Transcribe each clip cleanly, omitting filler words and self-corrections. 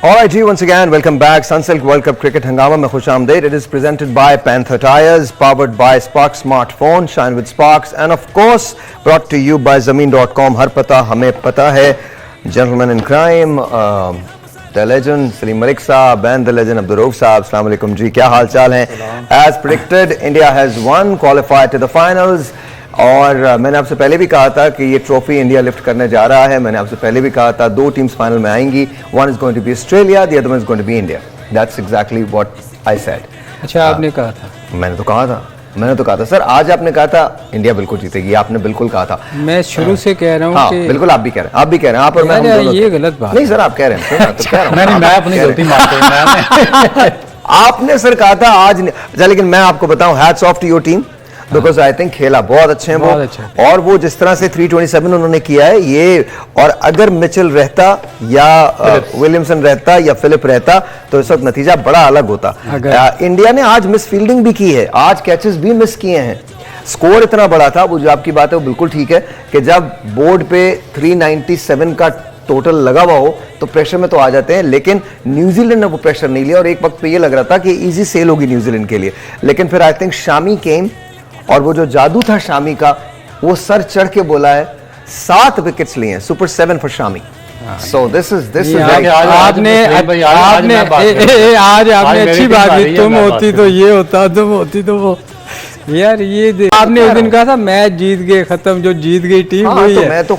Alright जी, once again welcome back. Sunsilk World Cup Cricket हंगामा में खुश आमदेद. It is presented by Panther Tires, powered by Spark Smartphone, shine with Sparks, and of course brought to you by Zameen.com. हर पता हमें पता है. Gentleman in crime, the legend Salim Malik साहब and the legend Abdul Rauf साहब. अस्सलाम वालेकुम जी, क्या हाल चाल हैं? As predicted, India has won, qualified to the finals. और मैंने आपसे पहले भी कहा था कि ये ट्रॉफी इंडिया लिफ्ट करने जा रहा है. मैंने आपसे पहले भी कहा था दो टीम्स फाइनल में आएंगी. One is going to be Australia, the other one is going to be India. That's exactly what I said. अच्छा, आपने कहा था? मैंने तो कहा था सर. आज आपने कहा था इंडिया बिल्कुल जीतेगी. आपने बिल्कुल कहा था. मैं शुरू से कह रहा हूँ. हाँ, बिल्कुल आप भी कह रहे हैं. आप और मैं ये गलत बात नहीं सर. आप कह रहे हैं. मैं अपनी गलती मानता हूं. आपने सर कहा था आज. लेकिन मैं आपको बताऊं, hats off to your team, because I think खेला बहुत अच्छे हैं वो. और वो जिस तरह से 327 उन्होंने किया है ये, और अगर मिचेल रहता या विलियमसन रहता या फिलिप रहता तो इस वक्त नतीजा बड़ा अलग होता. इंडिया ने आज मिस फील्डिंग भी की है, आज कैचेस भी मिस किए हैं. स्कोर इतना बड़ा था. वो जो आपकी बात है वो बिल्कुल ठीक है कि जब बोर्ड पे 397 का टोटल लगा हुआ हो तो प्रेशर में तो आ जाते हैं. लेकिन न्यूजीलैंड ने वो प्रेशर नहीं लिया और एक वक्त पे ये लग रहा था कि इजी सेल होगी न्यूजीलैंड के लिए. लेकिन फिर आई थिंक शामी केम, और वो जो जादू था शामी का, वो सर चढ़ के बोला है. 7 विकेट्स लिए हैं. Super 7 for Shami. So this is आपने अच्छी बात की. तुम होती तो ये होता, तुम होती तो वो. यार ये आपने उस दिन कहा था मैच जीत गए, खत्म. जो जीत गई टीम वही है. मैं तो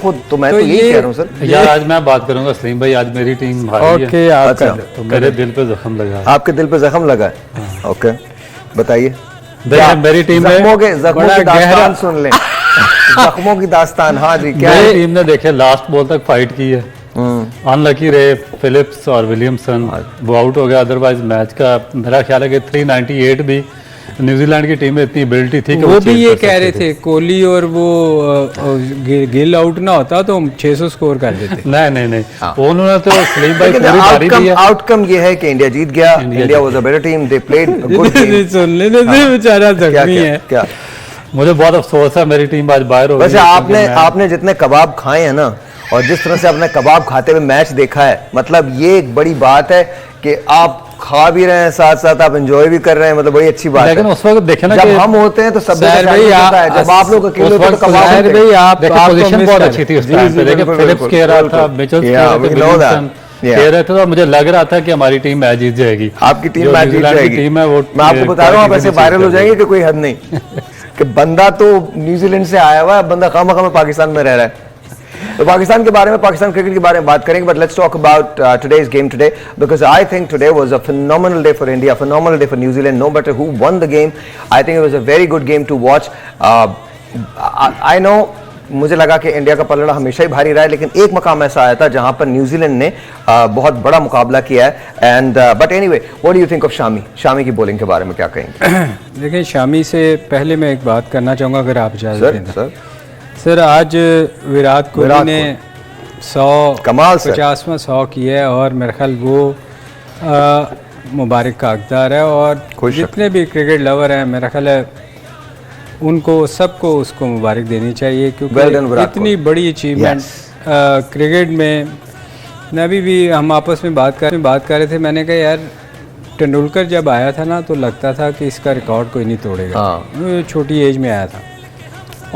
यही कह रहा हूँ सर. यार आज मैं बात करूंगा सलीम भाई. आज मेरी टीम हारी है. अच्छा, तो मेरे दिल पे जख्म लगा है. आपके दिल पे जख्म लगा है. ओके, बताइए. मेरी टीम जख्मों की दास्तान सुन लें. जख्मों की दास्तान. हाँ जी, क्या मेरी टीम ने देखे लास्ट बॉल तक फाइट की है. अनलकी रहे फिलिप्स और विलियमसन, वो आउट हो गया. अदरवाइज मैच का मेरा ख्याल है कि 398 भी न्यूजीलैंड की टीम में इतनी एबिलिटी थी कि वो भी ये कह रहे थे कोहली और वो गिल आउट ना होता तो हम 600 स्कोर कर देते. नहीं. उन्होंने तो सलीम भाई पूरी पारी दी है. आउटकम ये है कि इंडिया जीत गया. India was a better team. They played good game. सुन लेने दे, बेचारा जख्मी है. क्या मुझे बहुत अफसोस है मेरी टीम आज बाहर हो गई. वैसे आपने जितने कबाब खाए हैं ना, और जिस तरह से आपने कबाब खाते हुए मैच देखा है, मतलब ये एक बड़ी बात है कि आप खा भी रहे हैं, साथ साथ आप एंजॉय भी कर रहे हैं. मतलब बड़ी अच्छी बात है. लेकिन उस वक्त देखे ना, जब हम होते हैं तो सब जब आप लोग अकेले होते हैं तो कबाब भाई आप पोजीशन बहुत अच्छी थी उस टाइम पे. देखिए फिलिप्स कह रहा था, मिचेल कह रहा था, विलियमसन कह रहे थे, तो मुझे लग रहा था कि हमारी टीम मैच जीत जाएगी. आपकी टीम मैच जीत जाएगी. टीम है वो. मैं आपको बता रहा हूँ, आप ऐसे वायरल हो जाएंगे कि कोई हद नहीं. कि बंदा तो न्यूजीलैंड से आया हुआ है, बंदा खामखा में पाकिस्तान में रह रहा है. तो पाकिस्तान के बारे में, पाकिस्तान क्रिकेट के बारे में बात करेंगे. But let's talk about today's game today, because I think today was a phenomenal day for India, phenomenal day for New Zealand. No matter who won the game, I think it was a very good game to watch. I know, मुझे लगा कि India का पलड़ा हमेशा ही भारी रहा है, लेकिन एक मकाम ऐसा आया था जहां पर न्यूजीलैंड ने बहुत बड़ा मुकाबला किया है. And but anyway, what do you think of Shami की बॉलिंग के बारे में क्या कहेंगे? देखिए, शामी से पहले मैं एक बात करना चाहूँगा, अगर आप इजाज़त दें. सर आज विराट कोहली ने 50वां 100 किया है, और मेरे ख्याल वो मुबारक का हकदार है. और जितने भी क्रिकेट लवर हैं, मेरा ख्याल है उनको सबको उसको मुबारक देनी चाहिए, क्योंकि इतनी बड़ी अचीवमेंट क्रिकेट में. अभी भी हम आपस में बात कर रहे थे. मैंने कहा यार, तेंदुलकर जब आया था ना तो लगता था कि इसका रिकॉर्ड कोई नहीं तोड़ेगा. छोटी एज में आया था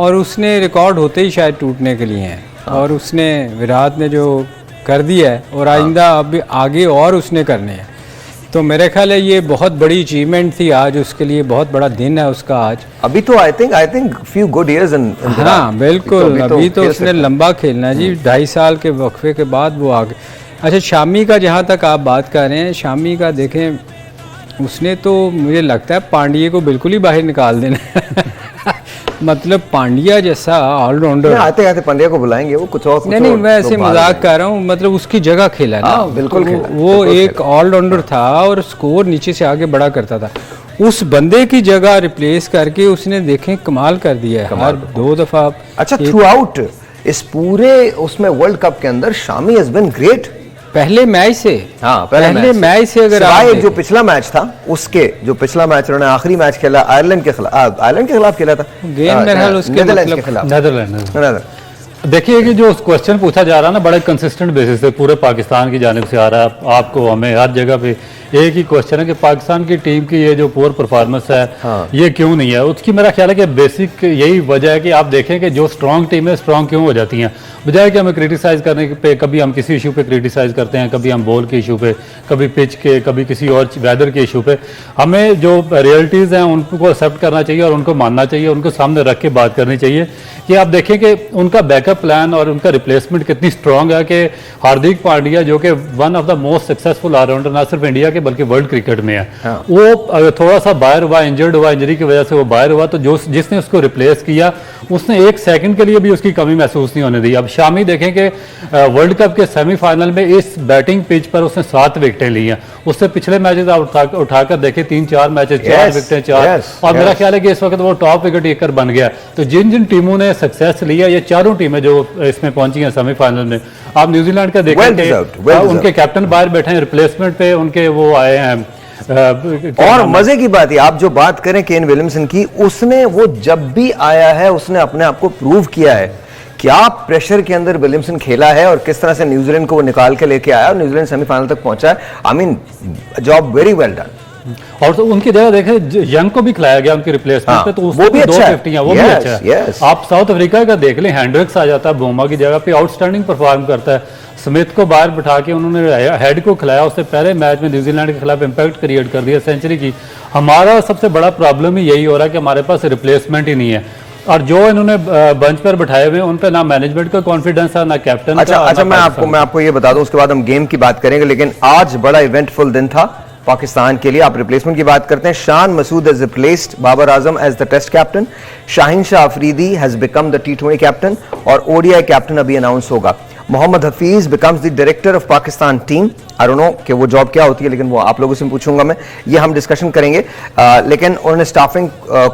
और उसने रिकॉर्ड होते ही शायद टूटने के लिए हैं. और उसने, विराट ने जो कर दिया है, और आइंदा अब आगे और उसने करने हैं. तो मेरे ख्याल है ये बहुत बड़ी अचीवमेंट थी आज उसके लिए. बहुत बड़ा दिन है उसका आज. अभी तो I think few good years in. हाँ बिल्कुल. अभी तो उसने लंबा खेलना है जी. 2.5 साल के वक्फे के बाद वो आगे. अच्छा, शामी का जहाँ तक आप बात कर रहे हैं, शामी का देखें, उसने तो मुझे लगता है पांड्या को बिल्कुल ही बाहर निकाल देना. मतलब पांड्या जैसा ऑलराउंडर. आते आते पांड्या को बुलाएंगे, वो कुछ और. नहीं, मैं ऐसे मजाक कर रहा हूँ. मतलब उसकी जगह खेला है ना. बिल्कुल वो एक ऑलराउंडर था और स्कोर नीचे से आगे बड़ा करता था. उस बंदे की जगह रिप्लेस करके उसने देखें कमाल कर दिया है. हर 2 दफा. अच्छा, थ्रू आउट इस पूरे उसमें वर्ल्ड कप के अंदर शामी हैज बीन ग्रेट. पहले मैच से. हाँ, पहले मैच से अगर आप जो पिछला मैच था, उसके जो पिछला मैच उन्होंने आखिरी मैच खेला आयरलैंड के खिलाफ खेला था. गेम मेरे ख्याल उसके नेदरलैंड. देखिए कि जो क्वेश्चन पूछा जा रहा है ना, बड़े कंसिस्टेंट बेसिस पे पूरे पाकिस्तान की जानिब से आ रहा है, आपको हमें हर जगह पे एक ही क्वेश्चन है कि पाकिस्तान की टीम की ये जो पुअर परफॉर्मेंस है ये क्यों नहीं है। उसकी मेरा ख्याल है कि बेसिक यही वजह है कि आप देखें कि जो स्ट्रॉन्ग टीम है स्ट्रॉन्ग क्यों हो जाती हैं, बजाय कि हमें क्रिटिसाइज करने पे कभी हम किसी इशू पे क्रिटिसाइज करते हैं, कभी हम बॉल के इशू पे, कभी पिच के, कभी किसी और वेदर के इशू पे। हमें जो रियलिटीज़ हैं उनको एक्सेप्ट करना चाहिए और उनको मानना चाहिए, उनको सामने रख के बात करनी चाहिए कि आप देखें कि उनका बैकअप प्लान और उनका रिप्लेसमेंट कितनी स्ट्रॉन्ग है कि हार्दिक पांड्या जो कि one of the most successful allrounder ना सिर्फ इंडिया के बल्कि वर्ल्ड क्रिकेट में है, वो थोड़ा सा बाहर हुआ, इंजर्ड हुआ, इंजरी की वजह से वो बाहर हुआ, तो जो जिसने उसको रिप्लेस किया उसने एक सेकंड के लिए भी उसकी कमी महसूस नहीं होने दी। अब शामी देखें कि वर्ल्ड कप के सेमीफाइनल में इस बैटिंग पिच पर उसने 7 विकेटें ली हैं, उससे पिछले मैचेस आप उठाकर देखें 3-4 मैचेस 4 विकेटें 4, और मेरा ख्याल है कि इस वक्त वो टॉप विकेट टेकर बन गया। तो जिन जिन टीमों ने सक्सेस लिया, ये चारों टीमें जो इसमें पहुंची हैं सेमीफाइनल में, आप न्यूजीलैंड का देखें उनके कैप्टन बाहर बैठे हैं, रिप्लेसमेंट पे उनके वो आए हैं। और मजे की बात है, आप जो बात करें केन विलियमसन की, उसने वो जब भी आया है उसने अपने आप को प्रूव किया है। क्या प्रेशर के अंदर विलियमसन खेला है और किस तरह से न्यूजीलैंड को वो निकाल के लेके आया और न्यूजीलैंड सेमीफाइनल तक पहुंचा है। I mean job very well done. और तो उनकी जगह देखें यंग को भी खिलाया गया उनकी रिप्लेसमेंट पे, तो वो भी 250 वो भी अच्छा है। आप साउथ अफ्रीका का देख लें, हैंड्रिक्स आ जाता है बोमा की जगह पे, आउटस्टैंडिंग परफॉर्म करता है। स्मिथ को बाहर बिठा के उन्होंने हेड को खिलाया, उससे पहले मैच में न्यूजीलैंड के खिलाफ इंपैक्ट क्रिएट कर दिया, सेंचुरी की। हमारा सबसे बड़ा प्रॉब्लम ही यही हो रहा है कि हमारे पास रिप्लेसमेंट ही नहीं है, और जो इन्होंने बंच पर बिठाए हुए उन पे ना मैनेजमेंट का कॉन्फिडेंस है ना कैप्टन। अच्छा मैं आपको ये बता दूं, उसके बाद हम गेम की बात करेंगे, लेकिन आज बड़ा इवेंटफुल दिन था पाकिस्तान के लिए। आप रिप्लेसमेंट की बात करते हैं, Shan Masood has replaced Babar Azam as the test captain, Shaheen Shah Afridi has become the T20 captain, और ओडीआई कैप्टन अभी अनाउंस होगा। Mohammad Hafeez becomes the director of Pakistan team. I don't know कि वो जॉब क्या होती है, लेकिन वो आप लोगों से पूछूंगा मैं, ये हम डिस्कशन करेंगे। लेकिन उन्होंने स्टाफिंग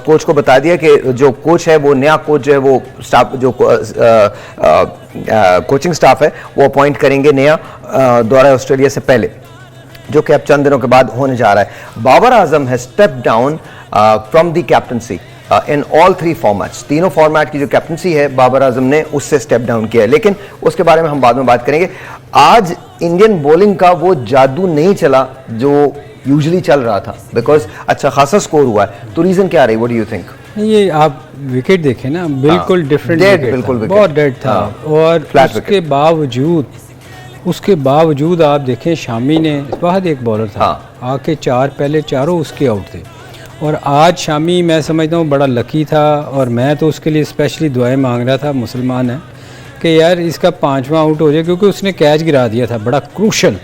कोच को बता दिया कि जो कोच है वो नया कोच जो है वो स्टाफ जो कोचिंग स्टाफ है वो अपॉइंट करेंगे नया दौरा ऑस्ट्रेलिया से पहले, जो कि अब चंद दिनों के बाद होने जा रहा है। Babar Azam has step down from the captaincy in all 3 formats. तीनों फॉर्मेट की जो कैप्टनसी है बाबर आजम ने उससे स्टेप डाउन किया है, लेकिन उसके बारे में हम बाद में बात करेंगे। आज इंडियन बॉलिंग का वो जादू नहीं चला जो यूजुअली चल रहा था, बिकॉज अच्छा खासा स्कोर हुआ है, तो रीजन क्या रही, व्हाट डू यू थिंक? ये आप विकेट देखें ना, बिल्कुल डिफरेंट, बिल्कुल बहुत डेड था। और उसके बावजूद आप देखें शामी ने वाहिद एक बॉलर था, आके 4 पहले चारों उसके आउट थे। और आज शामी मैं समझता हूँ बड़ा लकी था, और मैं तो उसके लिए स्पेशली दुआएं मांग रहा था, मुसलमान है, कि यार इसका 5वां आउट हो जाए, क्योंकि उसने कैच गिरा दिया था बड़ा क्रूशल,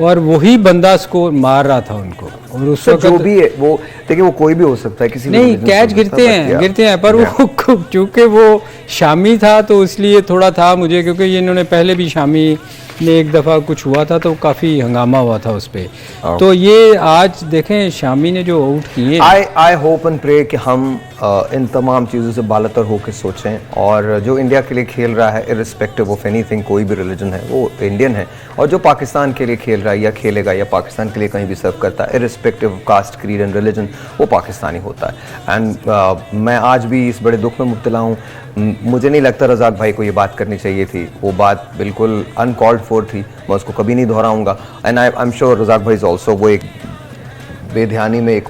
और वही बंदा स्कोर मार रहा था उनको। और उस वक्त जो भी है वो देखिए, वो कोई भी हो सकता है, किसी नहीं कैच गिरते हैं पर वो चूंकि वो शामी था तो इसलिए थोड़ा था मुझे, क्योंकि ये इन्होंने पहले भी शामी ने एक दफ़ा कुछ हुआ था तो काफ़ी हंगामा हुआ था उस पर। तो ये आज देखें शामी ने जो आउट किए, आई होप एंड प्रे कि हम इन तमाम चीज़ों से बालातर होकर सोचें, और जो इंडिया के लिए खेल रहा है इर्रिस्पेक्टिव ऑफ एनीथिंग, कोई भी रिलीजन है वो इंडियन है, और जो पाकिस्तान के लिए खेल रहा है या खेलेगा या पाकिस्तान के लिए कहीं भी सर्व करता है irrespective of caste, creed and religion, वो पाकिस्तानी होता है। एंड मैं आज भी इस बड़े दुख में मुब्तला हूँ। मुझे नहीं लगता रज़ाक भाई को ये बात करनी चाहिए थी, वो बात बिल्कुल अनकॉल्ड फॉर थी, मैं उसको कभी नहीं दोहराऊंगा। And I am sure Razzaq भाई इज ऑल्सो, वो एक बेध्यानी में एक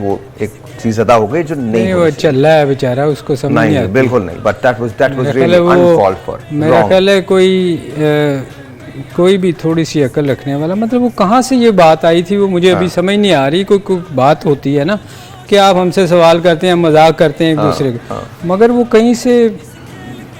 चीज अदा हो गई जो नहीं वो चल रहा है बेचारा, उसको समझ नहीं आती। बिल्कुल नहीं, but that was really uncalled for. मेरा ख्याल है कोई भी थोड़ी सी अकल रखने वाला, मतलब वो कहाँ से ये बात आई थी वो मुझे अभी समझ नहीं आ रही। कोई बात होती है ना कि आप हमसे सवाल करते हैं, मजाक करते हैं एक दूसरे के, मगर वो कहीं से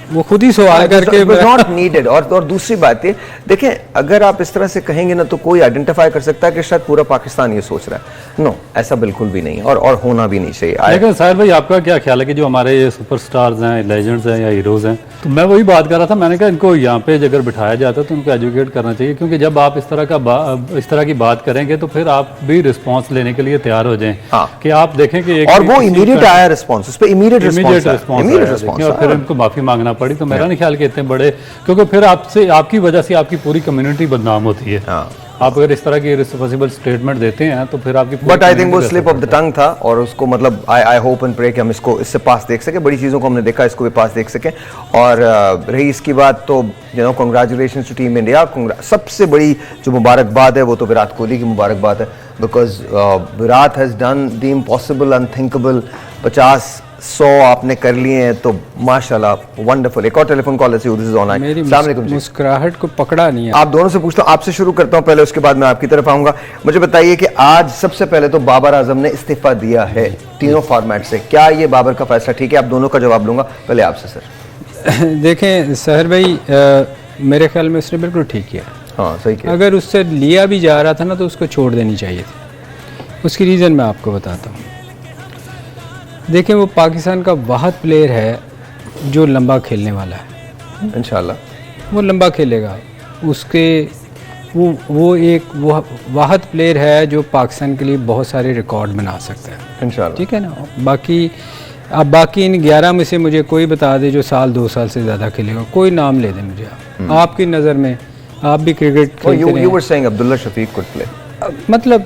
वो खुद ही सवाल करके नॉट नीडेड। और दूसरी बात है, देखें अगर आप इस तरह से कहेंगे ना तो कोई आइडेंटिफाई कर सकता है कि शायद पूरा पाकिस्तान ये सोच रहा है। नो, ऐसा बिल्कुल भी नहीं, और होना भी नहीं चाहिए। लेकिन साहिर भाई आपका क्या ख्याल है कि जो हमारे ये सुपरस्टार्स हैं, लेजेंड्स हैं या हीरोज हैं, तो मैं वही बात कर रहा था, मैंने कहा इनको यहाँ पे अगर बिठाया जाता तो उनको एजुकेट करना चाहिए, क्योंकि जब आप इस तरह की बात करेंगे तो फिर आप भी रिस्पॉन्स लेने के लिए तैयार हो जाएं। कि आप देखें कि और वो इमीडिएट आया रिस्पॉन्स, उस पे इमीडिएट रिस्पॉन्स, और फिर उनको माफी मांगना पड़ी। तो मेरा नहीं ख्याल कि इतने बड़े, क्योंकि फिर आपसे आपकी वजह से आपकी पूरी कम्युनिटी बदनाम होती है। आप अगर इस तरह की रिस्पॉन्सिबल स्टेटमेंट देते हैं तो फिर आपकी बट आई थिंक वो स्लिप ऑफ द टंग था, और उसको मतलब आई होप एंड प्रे कि हम इसको इससे पास देख सके, बड़ी चीज़ों को हमने देखा, इसको भी पास देख सकें। और रही इसकी बात तो कॉन्ग्रेचुलेशन टू टीम इंडिया। सबसे बड़ी जो मुबारकबाद है वो तो विराट कोहली की मुबारकबाद है, because Virat has done the impossible unthinkable. 50-100 आपने कर लिए हैं तो माशाल्लाह वंडरफुल। एक और टेलीफोन कॉल ऐसी दिस इज ऑनलाइन। मेरी मुस्कुराहट को पकड़ा नहीं है। आप दोनों से पूछता हूँ, आपसे शुरू करता हूँ पहले, उसके बाद मैं आपकी तरफ आऊंगा। मुझे बताइए कि आज सबसे पहले तो बाबर आजम ने इस्तीफा दिया है तीनों फॉर्मेट से, क्या ये बाबर का फैसला ठीक है? आप दोनों का जवाब लूंगा, पहले आपसे सर। देखें सहर भाई, मेरे ख्याल में उसने बिल्कुल ठीक किया। हाँ सही किया। अगर उससे लिया भी जा रहा था ना तो उसको छोड़ देनी चाहिए थी। उसकी रीज़न मैं आपको बताता हूँ। देखें, वो पाकिस्तान का वाहद प्लेयर है जो लंबा खेलने वाला है। इंशाल्लाह वो लंबा खेलेगा। उसके वो एक वाहद प्लेयर है जो पाकिस्तान के लिए बहुत सारे रिकॉर्ड बना सकता है इंशाल्लाह। ठीक है ना। बाकी इन 11 में से मुझे कोई बता दे जो 1-2 साल से ज़्यादा खेलेगा, कोई नाम ले दे मुझे आपकी नज़र में। आप भी क्रिकेट खेलते हैं। You were saying Abdullah Shafiq could play. मतलब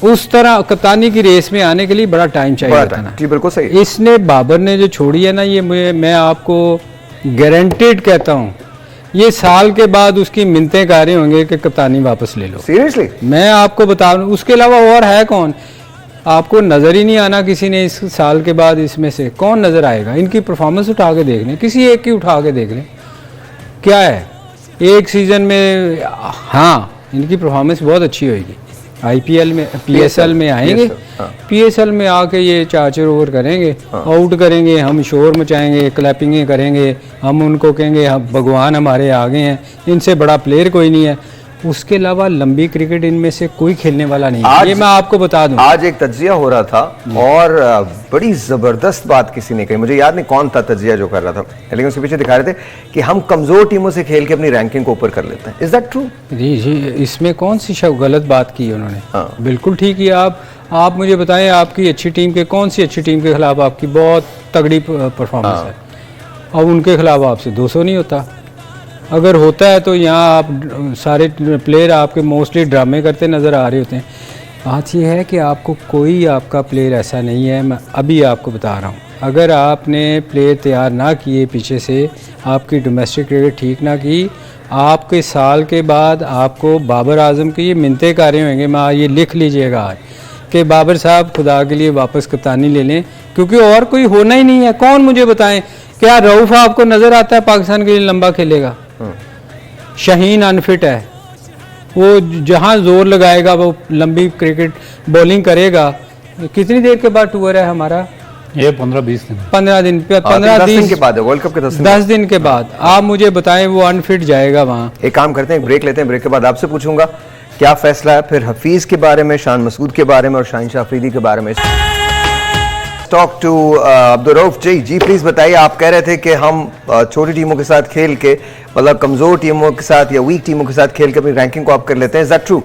उस तरह कप्तानी की रेस में आने के लिए बड़ा टाइम चाहिए होता है ना। जी बिल्कुल सही। इसने बाबर ने जो छोड़ी है ना, ये मैं आपको गारंटेड कहता हूँ, ये साल के बाद उसकी मिन्नतें कर रहे होंगे कि कप्तानी वापस ले लो। सीरियसली मैं आपको बता रहा हूँ। उसके अलावा और है कौन? आपको नज़र ही नहीं आना किसी ने इस साल के बाद। इसमें से कौन नज़र आएगा? इनकी परफॉर्मेंस उठा के देख लें, किसी एक की उठा के देख लें। क्या है, एक सीज़न में हाँ इनकी परफॉर्मेंस बहुत अच्छी होगी। आईपीएल में PSL में आएंगे, PSL में आके ये 4 ओवर करेंगे, आउट करेंगे, हम शोर मचाएंगे, क्लैपिंगें करेंगे, हम उनको कहेंगे हम भगवान हमारे आगे हैं, इनसे बड़ा प्लेयर कोई नहीं है। उसके अलावा लंबी क्रिकेट इनमें से कोई खेलने वाला नहीं है, ये मैं आपको बता दूं। आज एक तज्जिया हो रहा था और बड़ी जबरदस्त बात किसी ने कही, मुझे याद नहीं कौन था तज्जिया जो कर रहा था, लेकिन उसके पीछे दिखा रहे थे कि हम कमजोर टीमों से खेल के अपनी रैंकिंग को ऊपर कर लेते हैं। Is that true? जी जी, इसमें कौन सी गलत बात की उन्होंने? बिल्कुल ठीक है। आप मुझे बताएं, आपकी अच्छी टीम के कौन सी अच्छी टीम के खिलाफ आपकी बहुत तगड़ी परफॉर्मेंस है और उनके खिलाफ आपसे 200 नहीं होता? अगर होता है तो यहाँ आप सारे प्लेयर आपके मोस्टली ड्रामे करते नज़र आ रहे होते हैं। बात यह है कि आपको कोई आपका प्लेयर ऐसा नहीं है। मैं अभी आपको बता रहा हूँ, अगर आपने प्लेयर तैयार ना किए पीछे से, आपकी डोमेस्टिक क्रिकेट ठीक ना की, आपके साल के बाद आपको बाबर आजम की ये मिन्नतें कर रहे होंगे। मैं ये लिख लीजिएगा आज कि बाबर साहब खुदा के लिए वापस कप्तानी ले लें, क्योंकि और कोई होना ही नहीं है। कौन मुझे बताएं, क्या रऊफ़ आपको नज़र आता है पाकिस्तान के लिए लंबा खेलेगा? शाहीन अनफिट है, वो जहां जोर लगाएगा वो लंबी क्रिकेट बॉलिंग करेगा। कितनी देर के बाद टूर है हमारा? ये 15-20 दिन 15 दिन के बाद है, वर्ल्ड कप के 10 दिन के बाद। आप मुझे बताएं वो अनफिट जाएगा वहां? एक काम करते हैं, एक ब्रेक लेते हैं, ब्रेक के बाद आपसे पूछूंगा क्या फैसला है, फिर हफीज के बारे में, शान मसूद के बारे में और शाहीन शाह अफरीदी के बारे में। Talk to Abdul Rauf ji please बताइए, आप कह रहे थे कि हम छोटी टीमों के साथ खेल के, मतलब कमजोर टीमों के साथ या वीक टीमों के साथ खेल के अपनी रैंकिंग को आप कर लेते हैं। Is that true?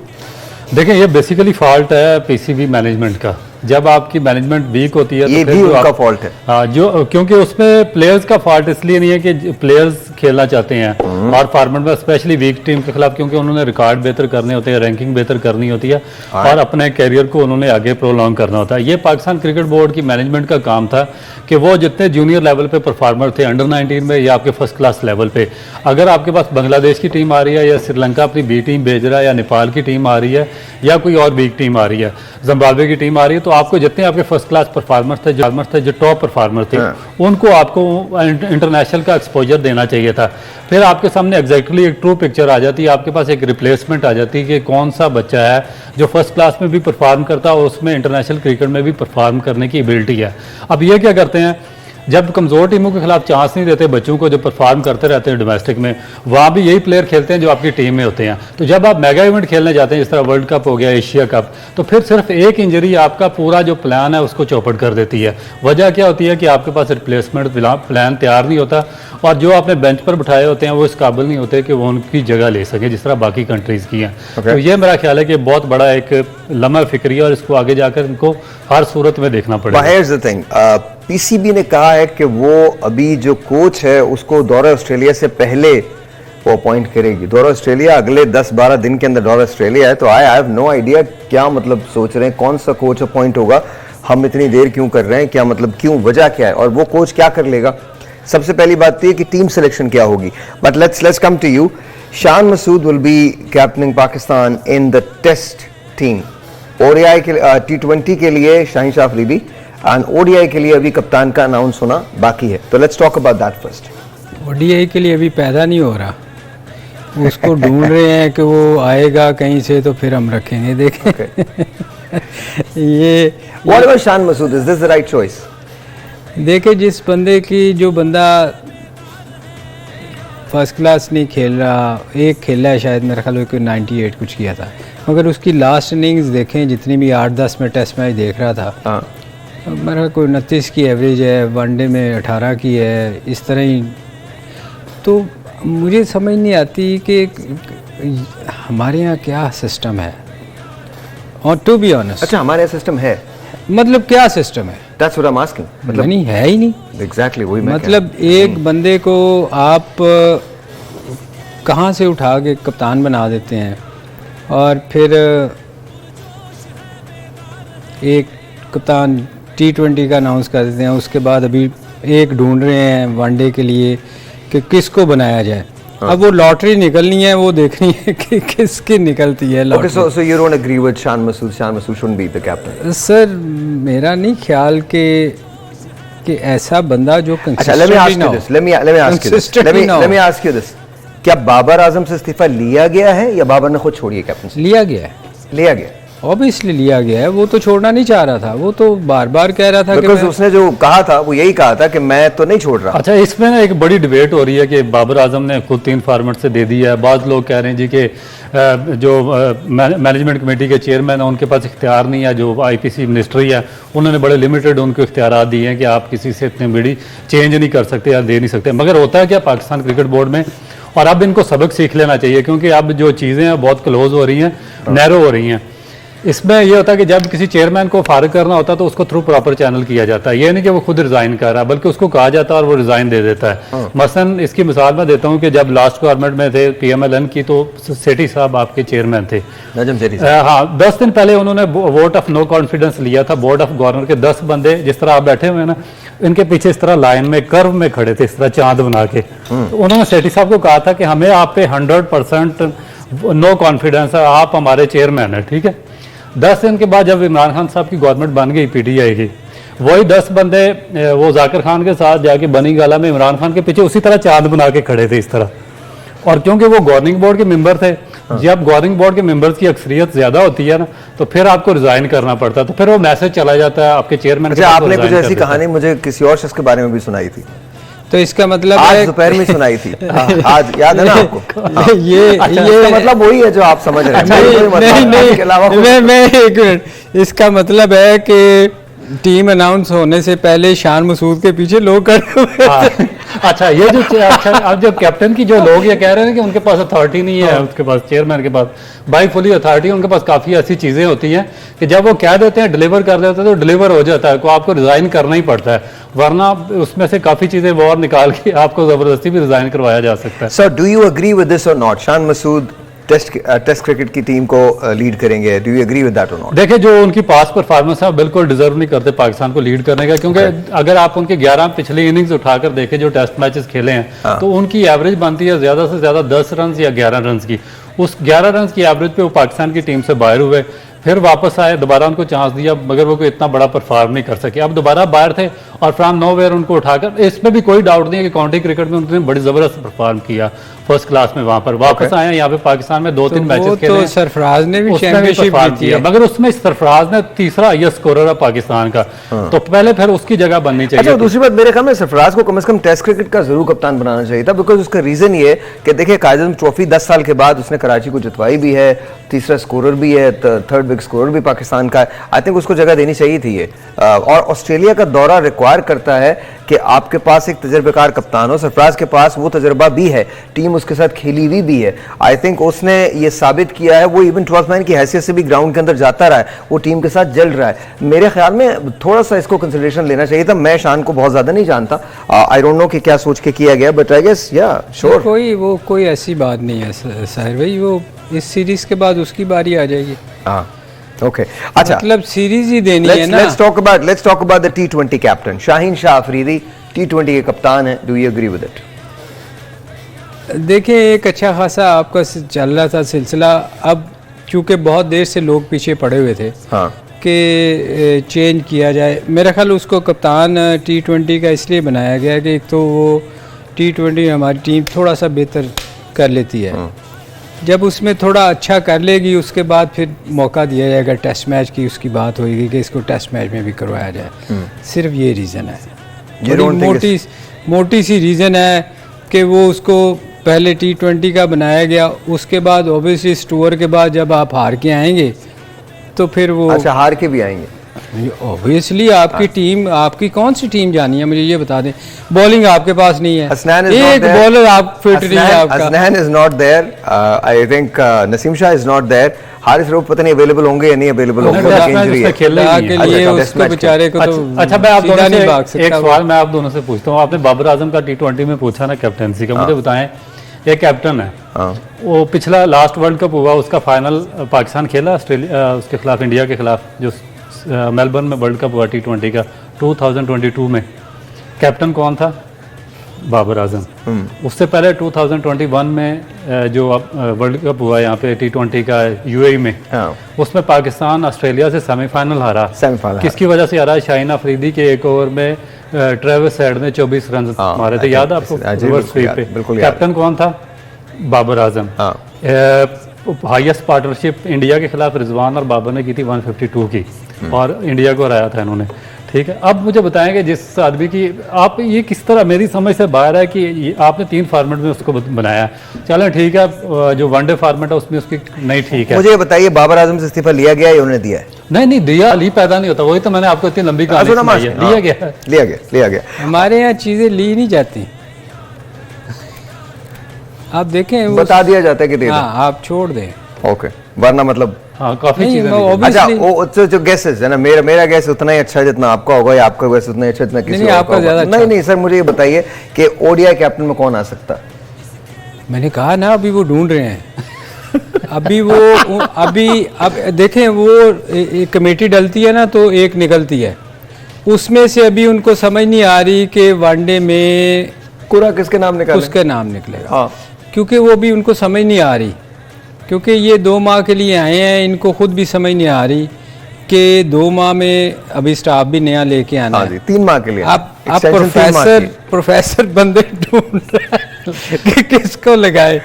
देखें, ये बेसिकली फॉल्ट है पीसीबी मैनेजमेंट का। जब आपकी मैनेजमेंट वीक होती है ये तो भी उनका फॉल्ट है। हाँ, जो क्योंकि उसमें प्लेयर्स का फॉल्ट इसलिए नहीं है कि प्लेयर्स खेलना चाहते हैं और फॉर्मेट में स्पेशली वीक टीम के खिलाफ, क्योंकि उन्होंने रिकॉर्ड बेहतर करने होते हैं, रैंकिंग बेहतर करनी होती है और अपने कैरियर को उन्होंने आगे प्रोलॉन्ग करना होता है। ये पाकिस्तान क्रिकेट बोर्ड की मैनेजमेंट का काम था कि वो जितने जूनियर लेवल पे परफॉर्मर थे अंडर 19 में या आपके फर्स्ट क्लास लेवल पे, अगर आपके पास बांग्लादेश की टीम आ रही है या श्रीलंका अपनी बी टीम भेज रहा है या नेपाल की टीम आ रही है या कोई और वीक टीम आ रही है, जिम्बाब्वे की टीम आ रही है, तो आपको जितने आपके फर्स्ट क्लास परफॉर्मर्स थे, जो टॉप परफॉर्मर थे, उनको आपको इंटरनेशनल का एक्सपोजर देना चाहिए था। फिर आपके सामने एग्जैक्टली एक ट्रू पिक्चर आ जाती है, आपके पास एक रिप्लेसमेंट आ जाती है कि कौन सा बच्चा है जो फर्स्ट क्लास में भी परफॉर्म करता है और उसमें इंटरनेशनल क्रिकेट में भी परफॉर्म करने की एबिलिटी है। अब ये क्या करते हैं, जब कमज़ोर टीमों के खिलाफ चांस नहीं देते बच्चों को जो परफॉर्म करते रहते हैं डोमेस्टिक में, वहाँ भी यही प्लेयर खेलते हैं जो आपकी टीम में होते हैं। तो जब आप मेगा इवेंट खेलने जाते हैं, जिस तरह वर्ल्ड कप हो गया, एशिया कप, तो फिर सिर्फ एक इंजरी आपका पूरा जो प्लान है उसको चौपट कर देती है। वजह क्या होती है कि आपके पास रिप्लेसमेंट प्लान तैयार नहीं होता और जो आपने बेंच पर बिठाए होते हैं वो इस काबिल नहीं होते कि वो उनकी जगह ले सकें जिस तरह बाकी कंट्रीज़ की हैं। तो ये मेरा ख्याल है कि बहुत बड़ा एक लम्हा फिक्री है और इसको आगे जाकर इनको हर सूरत में देखना पड़ेगा। पीसीबी ने कहा है कि वो अभी जो कोच है उसको दौरे ऑस्ट्रेलिया से पहले वो अपॉइंट करेगी। दौरा ऑस्ट्रेलिया अगले 10-12 दिन के अंदर दौरा ऑस्ट्रेलिया है, तो आई हैव नो आइडिया क्या मतलब सोच रहे हैं, कौन सा कोच अपॉइंट होगा, हम इतनी देर क्यों कर रहे हैं, क्या मतलब, क्यों, वजह क्या है, और वो कोच क्या कर लेगा। सबसे पहली बात तो ये कि टीम सिलेक्शन क्या होगी। But let's come to you. Shan Masood will be captaining Pakistan in the test team. ODI के T20 के लिए शाहीन शाह अफरीदी, एंड ओडीआई के लिए अभी कप्तान का अनाउंस होना बाकी है। तो let's talk about that first. ODI के लिए अभी पैदा नहीं हो रहा, उसको ढूंढ रहे हैं कि वो आएगा कहीं से तो फिर हम रखेंगे, देखें। ये what about Shan Masood, is this the right choice? देखे, जिस बंदे की, जो बंदा फर्स्ट क्लास नहीं खेल रहा, एक खेला है शायद, मेरा ख्याल है कोई 98 कुछ किया था, मगर उसकी लास्ट इनिंग्स देखें, जितनी भी 8-10 में टेस्ट मैच देख रहा था, हाँ, मेरा कोई 29 की एवरेज है, वनडे में 18 की है, इस तरह ही। तो मुझे समझ नहीं आती कि हमारे यहाँ क्या सिस्टम है, और टू बी ऑनेस्ट। अच्छा, हमारे यहाँ सिस्टम है, मतलब क्या सिस्टम है? That's what I am asking. मतलब नहीं, है ही नहीं। एग्जैक्टली वही मैं मतलब एक बंदे को आप कहाँ से उठा के कप्तान बना देते हैं, और फिर एक कप्तान T20 का अनाउंस कर देते हैं, उसके बाद अभी एक ढूंढ रहे हैं वनडे के लिए कि किसको बनाया जाए। अब वो लॉटरी निकलनी है, वो देखनी है कि किसकी निकलती है lottery. Okay, so you don't agree with Shan Masood? Shan Masood shouldn't be the captain. Sir, मेरा नहीं ख्याल कि ऐसा बंदा जो अच्छा, let me ask you this. Let me ask you this. क्या बाबर आजम से इस्तीफा लिया गया है या बाबर ने खुद छोड़ी है कैप्टनसी? लिया गया है। लिया गया, ऑब्वियसली लिया गया है। वो तो छोड़ना नहीं चाह रहा था, वो तो बार बार कह रहा था कि उसने जो कहा था वो यही कहा था कि मैं तो नहीं छोड़ रहा। अच्छा, इसमें ना एक बड़ी डिबेट हो रही है कि बाबर आजम ने खुद 3 फॉर्मेट से दे दिया है। बाज़ लोग कह रहे हैं जी कि जो मैनेजमेंट कमेटी के चेयरमैन है उनके पास इख्तियार नहीं है, जो IPC मिनिस्ट्री है उन्होंने बड़े लिमिटेड उनको इख्तियार दिए हैं कि आप किसी से इतनी बड़ी चेंज नहीं कर सकते या दे नहीं सकते। मगर होता है क्या पाकिस्तान क्रिकेट बोर्ड में, और अब इनको सबक सीख लेना चाहिए, क्योंकि अब जो चीज़ें हैं बहुत क्लोज हो रही हैं, नैरो हो रही हैं। इसमें यह होता है कि जब किसी चेयरमैन को फारिग करना होता है तो उसको थ्रू प्रॉपर चैनल किया जाता है। ये नहीं कि वो खुद रिजाइन कर रहा है, बल्कि उसको कहा जाता है और वो रिजाइन दे देता है। मसलन इसकी मिसाल मैं देता हूँ कि जब लास्ट गवर्नमेंट में थे PMLN की, तो सेठी साहब आपके चेयरमैन थे। हाँ, 10 दिन पहले उन्होंने वोट ऑफ नो कॉन्फिडेंस लिया था। बोर्ड ऑफ गवर्नर के 10 बंदे जिस तरह आप बैठे हुए हैं ना, इनके पीछे इस तरह लाइन में कर्व में खड़े थे, इस तरह चांद बना के। तो उन्होंने सेठी साहब को कहा था कि हमें आप पे 100% नो कॉन्फिडेंस है, आप हमारे चेयरमैन है, ठीक है। 10 दिन के बाद जब इमरान खान साहब की गवर्नमेंट बन गई PTI की, वही 10 बंदे वो जाकिर खान के साथ जाके बनी गाला में इमरान खान के पीछे उसी तरह चांद बना के खड़े थे इस तरह। और क्योंकि वो गवर्निंग बोर्ड के मेंबर थे, जब गवर्निंग बोर्ड के मेंबर्स की अक्सरियत ज्यादा होती है ना, तो फिर आपको रिजाइन करना पड़ता है, तो फिर वो मैसेज चला जाता है आपके चेयरमैन। अच्छा, आपने कुछ ऐसी कहानी मुझे किसी और शख्स के बारे में भी सुनाई थी, तो इसका मतलब आज दोपहर में सुनाई थी। आज याद है ना आपको? ये मतलब वही है जो आप समझ रहे हैं। नहीं, मैं एक मिनट, इसका मतलब है कि टीम अनाउंस होने से पहले शान मसूद के पीछे लोग खड़े हुए। अच्छा, ये जो अब जो कैप्टन की जो लोग ये कह रहे हैं कि उनके पास अथॉरिटी नहीं है, उसके पास चेयरमैन के पास बाई फुली अथॉरिटी, उनके पास काफ़ी ऐसी चीज़ें होती हैं कि जब वो कह देते हैं डिलीवर कर देते हैं तो डिलीवर हो जाता है, तो आपको रिजाइन करना ही पड़ता है, वरना उसमें से काफ़ी चीज़ें वो और निकाल के आपको ज़बरदस्ती भी रिजाइन करवाया जा सकता है। So do you agree with this or not? Shan Masood test cricket की टीम को लीड करेंगे, do you agree with that or not? देखिए, जो उनकी पास परफॉर्मेंस है बिल्कुल डिजर्व नहीं करते पाकिस्तान को लीड करने का, क्योंकि अगर आप उनके 11 पिछली इनिंग्स उठाकर देखें जो टेस्ट मैचेस खेले हैं, तो उनकी एवरेज बनती है ज्यादा से ज्यादा 10 रन या 11 रन की। उस 11 रन की एवरेज पे वो पाकिस्तान की टीम से बाहर हुए, फिर वापस आए, दोबारा उनको चांस दिया, मगर वो कोई इतना बड़ा परफॉर्म नहीं कर सके। अब दोबारा बाहर थे और फ्रॉम नोवेयर उनको उठाकर, इसमें भी कोई डाउट नहीं है कि काउंटी क्रिकेट में उन्होंने बड़ी जबरदस्त परफॉर्म किया फर्स्ट क्लास में। वहां पर वापस आए, यहाँ पे पाकिस्तान में 2-3 मैचेस खेले, सरफराज ने भी चैंपियनशिप जीती है, मगर उसमें सरफराज ने तीसरा हाईएस्ट स्कोरर है पाकिस्तान का, तो पहले फिर उसकी जगह बननी चाहिए। अच्छा, दूसरी बात, मेरे ख्याल में सरफराज को कम से कम टेस्ट क्रिकेट का जरूर कप्तान बनाना चाहिए था, बिकॉज उसका रीजन ये कि देखिए कायद आज़म ट्रॉफी 10 साल के बाद उसने कराची को जितवाई भी है, तीसरा स्कोरर भी है, थर्ड प्रोलिफिक स्कोरर भी पाकिस्तान का है, आई थिंक उसको जगह देनी चाहिए थी ये। और ऑस्ट्रेलिया का दौरा रिक्वायर करता है कि आपके पास एक तजर्बेकार कप्तान हो। सरफराज के पास वो तजर्बा भी है, टीम उसके साथ खेली हुई भी है। आई थिंक उसने ये साबित किया है, वो इवन 12th मैन की हैसियत से भी ग्राउंड के अंदर जाता रहा है, वो टीम के साथ जल रहा है। मेरे ख्याल में थोड़ा सा इसको कंसिडरेशन लेना चाहिए था। मैं शान को बहुत ज्यादा नहीं जानता, आई डोंट नो कि क्या सोच के किया गया, बट आई गेस या श्योर कोई ऐसी बात नहीं है साहिर भाई, वो इस सीरीज के बाद उसकी बारी आ जाएगी। हाँ ओके, अच्छा मतलब सीरीज ही देनी है ना। Let's talk about the T20 captain Shaheen Shah Afridi, T20 के कप्तान है, do you agree with it? देखिए, एक अच्छा खासा आपका चल रहा था सिलसिला, अब चूंकि बहुत देर से लोग पीछे पड़े हुए थे हाँ कि चेंज किया जाए। मेरा ख्याल उसको कप्तान T20 का इसलिए बनाया गया कि एक तो वो T20 हमारी टीम थोड़ा सा बेहतर कर लेती है, जब उसमें थोड़ा अच्छा कर लेगी उसके बाद फिर मौका दिया जाएगा टेस्ट मैच की, उसकी बात होगी कि इसको टेस्ट मैच में भी करवाया जाए। सिर्फ ये रीज़न है, मोटी सी रीज़न है कि वो उसको पहले T20 का बनाया गया, उसके बाद ओबियसली इस टूर के बाद जब आप हार के आएंगे तो फिर वो अच्छा हार के भी आएंगे ऑब्वियसली। आपकी टीम, आपकी कौन सी टीम जानी है मुझे ये बता दें। बॉलिंग आपके पास नहीं है, एक बॉलर आप फिट नहीं है आपका। Hasnain is not there, I think Naseem Shah is not there, Haris Rauf पता नहीं अवेलेबल होंगे या नहीं अवेलेबल होंगे, इंजरी है के लिए उसको बेचारे को तो। अच्छा, मैं आप दोनों से एक सवाल मैं आप दोनों से पूछता हूँ। आपने बाबर आजम का T20 में पूछा ना कैप्टनसी का, मुझे बताएं, एक कैप्टन है, वो पिछला लास्ट वर्ल्ड कप हुआ उसका फाइनल पाकिस्तान खेला ऑस्ट्रेलिया उसके खिलाफ, इंडिया के खिलाफ, जो मेलबर्न में वर्ल्ड कप हुआ T20 का 2022 में, कैप्टन कौन था? बाबर आजम। उससे पहले 2021 में जो वर्ल्ड कप हुआ यहाँ पे T20 का UAE में, उसमें पाकिस्तान ऑस्ट्रेलिया से सेमीफाइनल हारा। किसकी वजह से हारा? शाहीन अफरीदी के एक ओवर में ट्रेविस हेड ने 24 रन मारे थे, याद है आपको? रिवर्स स्वीप पे कैप्टन कौन था? Babar Azam. Highest partnership India के खिलाफ रिजवान और बाबर ने की थी 152 की, और इंडिया को हराया था इन्होंने। ठीक है, अब मुझे बताएंगे जिस आदमी की आप ये किस तरह, मेरी समझ से बाहर है कि आपने 3 फॉर्मेट में उसको बनाया। चलो ठीक है, जो वनडे फॉर्मेट है उसमें उसकी नहीं ठीक है। मुझे बताइए, बाबर आजम से इस्तीफा लिया गया या उन्होंने दिया है? नहीं दिया, अली पैदा नहीं होता, वही तो मैंने आपको इतनी लंबी कहानी सुनाई है। लिया गया। हमारे यहाँ चीजें ली नहीं जाती, आप देखें, बता दिया जाता है कि दे दो, आप छोड़ दें, ओके, वरना मतलब काफी चीजें। अच्छा, वो जो गेसेस है ना, मेरा गेस उतना ही अच्छा है जितना आपका होगा, या आपका गेस उतना ही अच्छा जितना किसी और का होगा। नहीं सर, मुझे ये बताइए कि ओडीआई कैप्टन में कौन आ सकता है? मैंने कहा ना, अभी वो ढूंढ रहे हैं। अब देखें, वो एक कमेटी डलती है ना तो एक निकलती है, उसमें से अभी उनको समझ नहीं आ रही कि वनडे में कुरा किसके नाम निकलेगा, उसके नाम निकलेगा। क्योंकि वो भी उनको समझ नहीं आ रही, क्योंकि ये 2 माह के लिए आए हैं, इनको खुद भी समझ नहीं आ रही कि 2 माह में अभी स्टाफ भी नया लेके आना है। 3 माह के लिए आप प्रोफेसर बंदे ढूंढ रहे हैं कि किसको लगाए,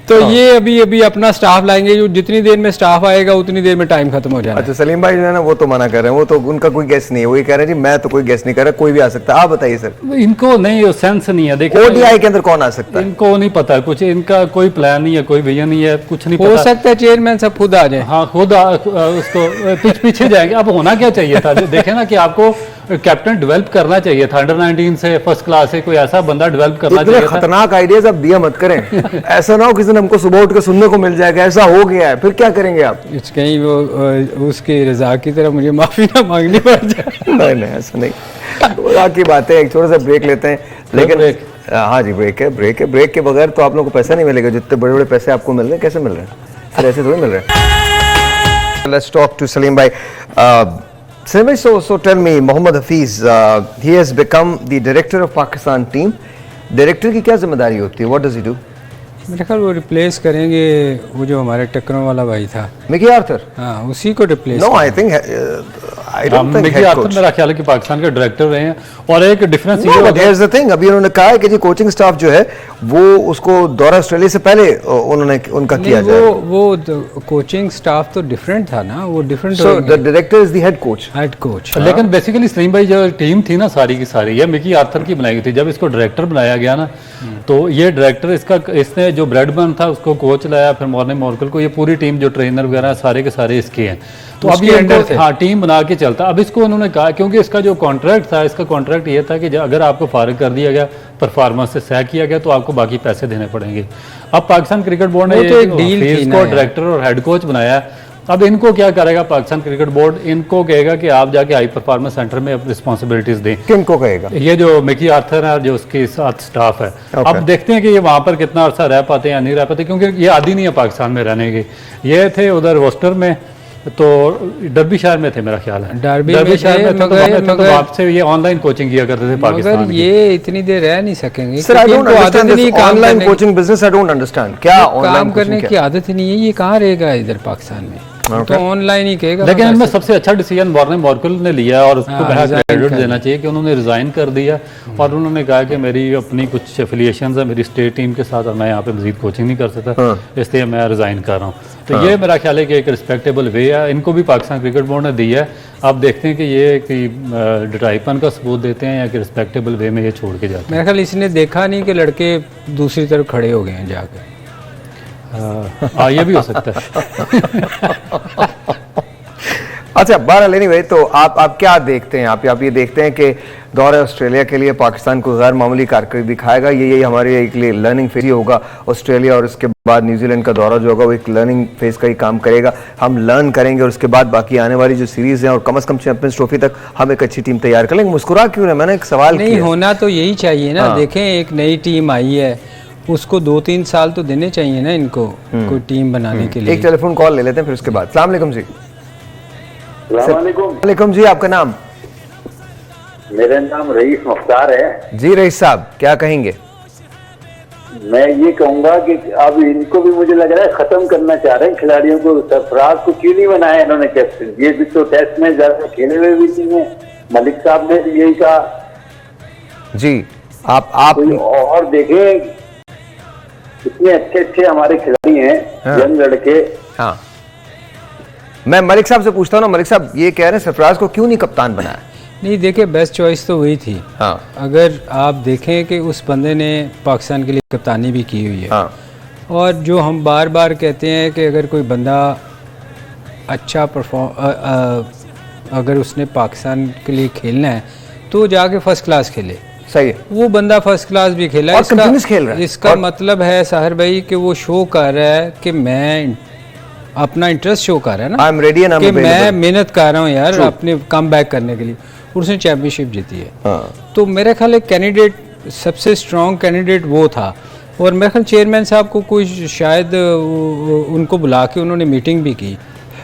तो ये अभी अपना स्टाफ लाएंगे, जो जितनी देर में स्टाफ आएगा उतनी देर में टाइम खत्म हो जाएगा। अच्छा, सलीम भाई जो है ना वो तो मना कर रहे हैं, वो तो उनका कोई गेस नहीं है, वो ये कह रहे हैं जी मैं तो कोई गेस नहीं कर रहा, कोई भी आ सकता है। आप बताइए सर। इनको नहीं सेंस नहीं है, देखिए ओडीआई के अंदर कौन आ सकता है? इनको नहीं पता कुछ, इनका कोई प्लान नहीं है, कोई विजन नहीं है, कुछ नहीं हो सकता है चेयरमैन सब खुद आ जाए। हाँ, खुद उसको पीछे जाएंगे। अब होना क्या चाहिए था, देखे ना कि आपको कैप्टन डेवलप करना चाहिए था, अंडर 19 से, फर्स्ट क्लास से कोई ऐसा बंदा डेवलप करना चाहिए था। खतरनाक आइडियाज आप दिया मत करें। ऐसा ना हो किसी दिन हमको सुबह उठ के सुनने को मिल जाएगा ऐसा हो गया है, फिर क्या करेंगे आप? कहीं वो उसके रजा की तरह मुझे माफी ना मांगनी पड़ जाए। नहीं ऐसा नहीं, की बात है। एक छोटा सा ब्रेक लेते हैं, लेकिन हाँ जी ब्रेक है। ब्रेक के बगैर तो आप लोगों को पैसा नहीं मिलेगा, जितने बड़े बड़े पैसे आपको मिल रहे हैं। कैसे मिल रहे हैं? फिर ऐसे थोड़ी मिल रहे हैं। लेट्स टॉक टू सलीम भाई। Salim, so tell me, Mohammad Hafiz, he has become the director of Pakistan team. Director की क्या जिम्मेदारी होती है? What does he do? मेरे ख्याल वो रिप्लेस करेंगे वो जो हमारे टक्करों वाला भाई था, मिकी आर्थर। हाँ, उसी को replace. No, I think I don't think Mickey head Arthur coach. मेरा ख्याल है कि पाकिस्तान के डायरेक्टर रहे हैं और एक difference No, but here's the thing, अभी उन्होंने कहा है कि जी कोचिंग स्टाफ जो है वो उसको दौरा ऑस्ट्रेलिया से पहले उन्होंने उनका किया नहीं, जाए. वो कोचिंग स्टाफ तो डिफरेंट था ना, वो different So the director is the head coach. Head coach. लेकिन बेसिकली सलीम भाई जो टीम थी ना सारी की सारी ये मिकी आर्थर की बनाई गई थी। जब इसको डायरेक्टर बनाया गया ना तो ये डायरेक्टर इसने जो ब्रेडमैन था उसको कोच लाया, फिर मॉर्निंग मॉर्कल को, ये पूरी टीम जो ट्रेनर वगैरह सारे के सारे इसके हैं। तो अब ये हाँ टीम बना के चलता। अब इसको उन्होंने कहा क्योंकि इसका जो कॉन्ट्रैक्ट था, इसका कॉन्ट्रैक्ट ये था कि अगर आपको फारिग कर दिया गया, परफॉर्मेंस से सह किया गया तो आपको बाकी पैसे देने पड़ेंगे। अब पाकिस्तान क्रिकेट बोर्ड ने तो एक डील थी इसको डायरेक्टर और हेड कोच बनाया। अब इनको क्या करेगा पाकिस्तान क्रिकेट बोर्ड? इनको कहेगा कि आप जाके हाई परफॉर्मेंस सेंटर में रिस्पॉन्सिबिलिटीज दें। किनको कहेगा? ये जो मिकी आर्थर है जो उसके साथ स्टाफ है। अब देखते हैं कि ये वहां पर कितना अरसा रह पाते हैं या नहीं रह पाते, क्योंकि ये आदी नहीं है पाकिस्तान में रहने के। ये थे उधर वोस्टर में, तो डर्बी शहर में थे मेरा ख्याल है, डर्बी शहर में थे, मगर तो आपसे ये ऑनलाइन कोचिंग किया करते थे पाकिस्तान मगर की। ये इतनी देर रह नहीं सकेंगे। Sir, I don't understand this online coaching business. I don't understand. क्या online काम करने coaching की आदत ही नहीं है, ये कहाँ रहेगा इधर पाकिस्तान में? तो ऑनलाइन ही कहेगा। लेकिन इनमें सबसे अच्छा डिसीजन मॉर्निंग मॉर्कल ने लिया और उसको बड़ा क्रेडिट देना चाहिए कि उन्होंने रिजाइन कर दिया और उन्होंने कहा कि मेरी अपनी कुछ एफिलिएशंस है मेरी स्टेट टीम के साथ और मैं यहाँ पे मजीद कोचिंग नहीं कर सकता, इसलिए मैं रिजाइन कर रहा हूँ। तो ये मेरा ख्याल है कि एक रिस्पेक्टेबल वे है। इनको भी पाकिस्तान क्रिकेट बोर्ड ने दिया है। आप देखते हैं कि ये कि डिटाइपन का सबूत देते हैं या कि रिस्पेक्टेबल वे में ये छोड़ के जाते हैं। मेरा ख्याल इसने देखा नहीं कि लड़के दूसरी तरफ खड़े हो गए हैं जाके। ये भी हो सकता है। अच्छा, बहरहाल एनीवे, तो आप क्या देखते हैं? आप ये देखते हैं कि दौरे ऑस्ट्रेलिया के लिए पाकिस्तान को गैर मामूली कारकर्दगी दिखाएगा, ये हमारे एक लिए लर्निंग फेज होगा ऑस्ट्रेलिया, और उसके बाद न्यूजीलैंड का दौरा जो होगा वो एक लर्निंग फेज का ही काम करेगा। हम लर्न करेंगे और उसके बाद बाकी आने वाली जो सीरीज हैं और कम से कम चैंपियंस ट्रॉफी तक हम एक अच्छी टीम तैयार कर लेंगे। मुस्कुरा क्यों रहे? मैंने एक सवाल नहीं होना तो यही चाहिए ना। देखें, एक नई टीम आई है, उसको 2-3 साल तो देने चाहिए ना इनको कोई टीम बनाने के लिए। एक टेलीफोन कॉल ले लेते हैं फिर उसके बाद। अस्सलाम वालेकुम जी। वालेकुम जी, आपका नाम? मेरा नाम रईस मुख्तार है। जी रईस साहब, क्या कहेंगे? मैं ये कहूंगा कि अब इनको भी मुझे लग रहा है खत्म करना चाह रहे हैं खिलाड़ियों को। सरफराज को क्यों नहीं बनाया इन्होंने कैप्टन? ये भी तो टेस्ट में ज्यादा खेले हुए भी नहीं है। मलिक साहब ने भी यही कहा जी। आप और देखें कितने अच्छे अच्छे हमारे खिलाड़ी हैं, यंग लड़के। हाँ, मैं मलिक साहब से पूछता हूँ ना। मलिक साहब ये कह रहे हैं सरफराज को क्यों नहीं कप्तान बनाया? नहीं, देखिए बेस्ट चॉइस तो वही थी। हाँ। अगर आप देखें कि उस बंदे ने पाकिस्तान के लिए कप्तानी भी की हुई है। हाँ। और जो हम बार बार कहते हैं कि अगर कोई बंदा अच्छा अगर उसने पाकिस्तान के लिए खेलना है तो जाके फर्स्ट क्लास खेले। सही है। वो बंदा फर्स्ट क्लास भी खेला और इसका, कंटिन्यूस खेल रहा है। इसका मतलब है साहिर भाई कि वो शो कर रहा है कि मैं अपना इंटरेस्ट शो कर रहा है ना, आई एम रेडी एंड कि मैं मेहनत कर रहा हूँ यार अपने कम बैक करने के लिए। उसने चैंपियनशिप जीती है। हाँ। तो मेरा ख्याल है कैंडिडेट सबसे स्ट्रॉन्ग कैंडिडेट वो था। और मेरे ख्याल चेयरमैन साहब को कोई शायद उनको बुला के उन्होंने मीटिंग भी की,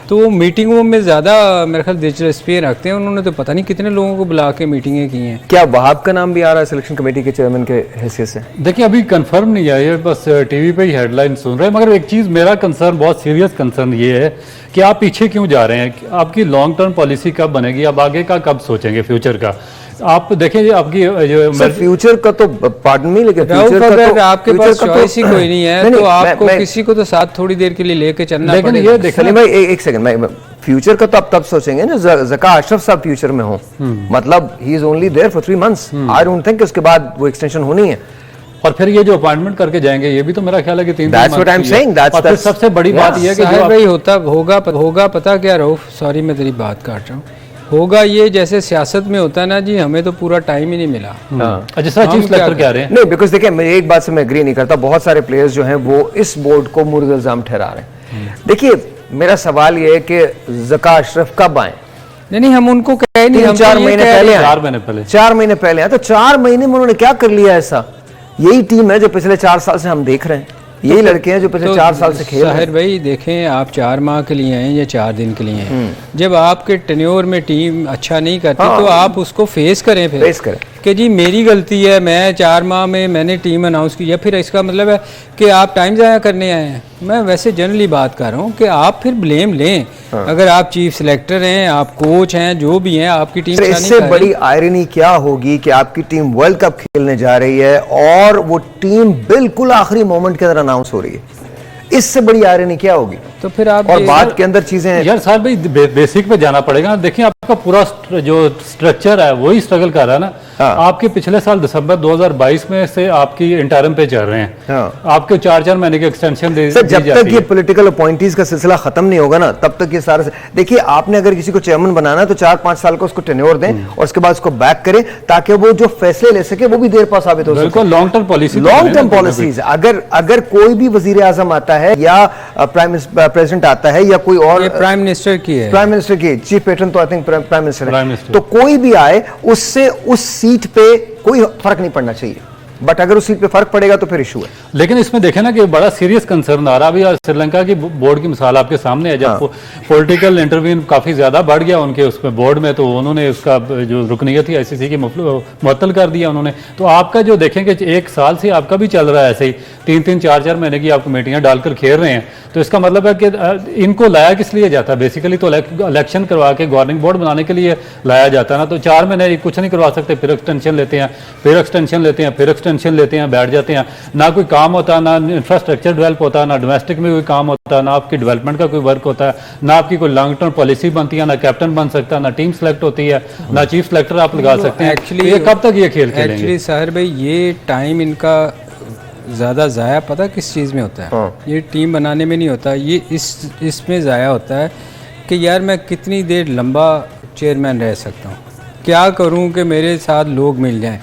तो वो मीटिंगों में ज़्यादा मेरे ख्याल दिलचस्पी रखते हैं। उन्होंने तो पता नहीं कितने लोगों को बुला के मीटिंगें की हैं। क्या वहाब का नाम भी आ रहा है सिलेक्शन कमेटी के चेयरमैन के हैसियत से? देखिए अभी कंफर्म नहीं है, ये बस टीवी पे ही हेडलाइन सुन रहे हैं। मगर एक चीज़ मेरा कंसर्न, बहुत सीरियस कंसर्न ये है कि आप पीछे क्यों जा रहे हैं? आपकी लॉन्ग टर्म पॉलिसी कब बनेगी? आप आगे का कब सोचेंगे फ्यूचर का? आप देखें आपकी जो फ्यूचर का तो पार्डन नहीं, लेकिन अगर आपके पास चॉइस ही कोई नहीं है तो आपको किसी को तो साथ थोड़ी देर के लिए लेके चलना लेकिन पड़ेगा। ये देखिए सलीम भाई एक सेकंड, फ्यूचर का तो आप तब सोचेंगे ना ज़का अशरफ साहब फ्यूचर में हो। मतलब he is only there for 3 months. I don't think उसके बाद वो एक्सटेंशन होनी है। और फिर ये जो अपॉइंटमेंट करके जाएंगे ये भी तो मेरा ख्याल है कि 3 That's what I'm saying. और फिर सबसे बड़ी बात ये है कि साहिर भाई होगा पता क्या रऊफ, सॉरी मैं तेरी बात काट रहा हूँ, होगा ये जैसे सियासत में होता है ना जी, हमें तो पूरा टाइम ही नहीं मिला। जिस तरह चीफ सेलेक्टर कह रहे हैं। नहीं, बिकॉज देखिए मैं एक बात से मैं एग्री नहीं करता। बहुत सारे प्लेयर्स जो हैं वो इस बोर्ड को मुर्द इल्जाम ठहरा रहे हैं। देखिए मेरा सवाल ये है कि ज़का अशरफ कब आए? नहीं हम उनको कह नहीं, हम 4 महीने पहले आए। 4 महीने पहले 4 महीने पहले आए। तो 4 महीने में उन्होंने क्या कर लिया ऐसा? यही टीम है जो पिछले 4 साल से हम देख रहे हैं। यही लड़के हैं जो पिछले 4 साल से खेल रहे हैं। साहिर भाई देखें, आप 4 माह के लिए हैं या 4 दिन के लिए हैं, जब आपके टेन्योर में टीम अच्छा नहीं करती तो आप उसको फेस करें। फिर फेस करें कि जी मेरी गलती है, मैं 4 माह में मैंने टीम अनाउंस की, या फिर इसका मतलब है कि आप टाइम ज़ाया करने आए हैं। मैं वैसे जनरली बात कर रहा हूँ कि आप फिर ब्लेम लें अगर आप चीफ सिलेक्टर हैं, आप कोच हैं, जो भी हैं, आपकी टीम इससे बड़ी आयरनी क्या होगी कि आपकी टीम वर्ल्ड कप खेलने जा रही है और वो टीम बिल्कुल आखिरी मोमेंट के अंदर अनाउंस हो रही है। इससे बड़ी आयरनी क्या होगी? तो फिर आप और बात के अंदर चीजें यार साहब भाई बेसिक पे जाना पड़ेगा। देखिए आपका पूरा जो स्ट्रक्चर है वही स्ट्रगल कर रहा है ना। हाँ। आपके पिछले साल दिसंबर 2022 में से आपकी इंटरम पे चल रहे हैं। हाँ। आपके 4-4 महीने की एक्सटेंशन दी सर, जब जाती तक ये पॉलिटिकल अपॉइंटीज का सिलसिला खत्म नहीं होगा ना, तब तक ये सारा देखिए, आपने अगर किसी को चेयरमैन बनाना है तो 4-5 साल का उसको टेन्योर दें और उसके बाद उसको बैक करें ताकि वो जो फैसले ले सके वो भी देर पा साबित हो सके। Long term policy, long term policies. अगर कोई भी वजीर आजम आता है या प्राइम प्रेसिडेंट आता है या कोई और, प्राइम मिनिस्टर की है, प्राइम मिनिस्टर की, चीफ पेट्रन तो आई थिंक प्राइम मिनिस्टर है, मिनिस्टर। तो कोई भी आए उससे उस सीट पे कोई फर्क नहीं पड़ना चाहिए। बट अगर उस सीट पे फर्क पड़ेगा तो फिर इशू है। लेकिन इसमें देखें ना कि बड़ा सीरियस कंसर्न आ रहा है। अभी श्रीलंका की बोर्ड की मिसाल आपके सामने है। जब पॉलिटिकल इंटरव्यू काफी ज्यादा बढ़ गया उनके उसमें बोर्ड में, तो उन्होंने उसका जो रुकनीयत थी आईसीसी की मुअत्तल कर दिया उन्होंने। तो आपका जो देखेंगे 1 साल से आपका भी चल रहा है ऐसे ही, 3-3, 4-4 महीने की आप कमेटियां डालकर खेल रहे हैं। तो इसका मतलब है कि इनको लाया किस लिए जाता है? बेसिकली तो इलेक्शन करवा के गवर्निंग बोर्ड बनाने के लिए लाया जाता है ना। तो 4 महीने कुछ नहीं करवा सकते, फिर एक्सटेंशन लेते हैं, फिर एक्सटेंशन लेते हैं, फिर एक्सटेंशन लेते हैं, बैठ जाते हैं। ना कोई काम होता, ना इंफ्रास्ट्रक्चर डेवलप होता, ना डोमेस्टिक में कोई काम होता, ना आपकी डेवलपमेंट का कोई वर्क होता है, ना आपकी कोई लॉन्ग टर्म पॉलिसी बनती है, ना कैप्टन बन सकता, ना टीम सेलेक्ट होती है, ना चीफ सेलेक्टर आप लगा सकते हैं। एक्चुअली ये कब तक ये खेल खेलेंगे? एक्चुअली साहिर भाई, ये टाइम इनका ज़्यादा ज़ाया पता किस चीज़ में होता है? ये टीम बनाने में नहीं होता, ये इसमें ज़ाया होता है कि यार मैं कितनी देर लंबा चेयरमैन रह सकता हूँ, क्या करूँ कि मेरे साथ लोग मिल जाएं।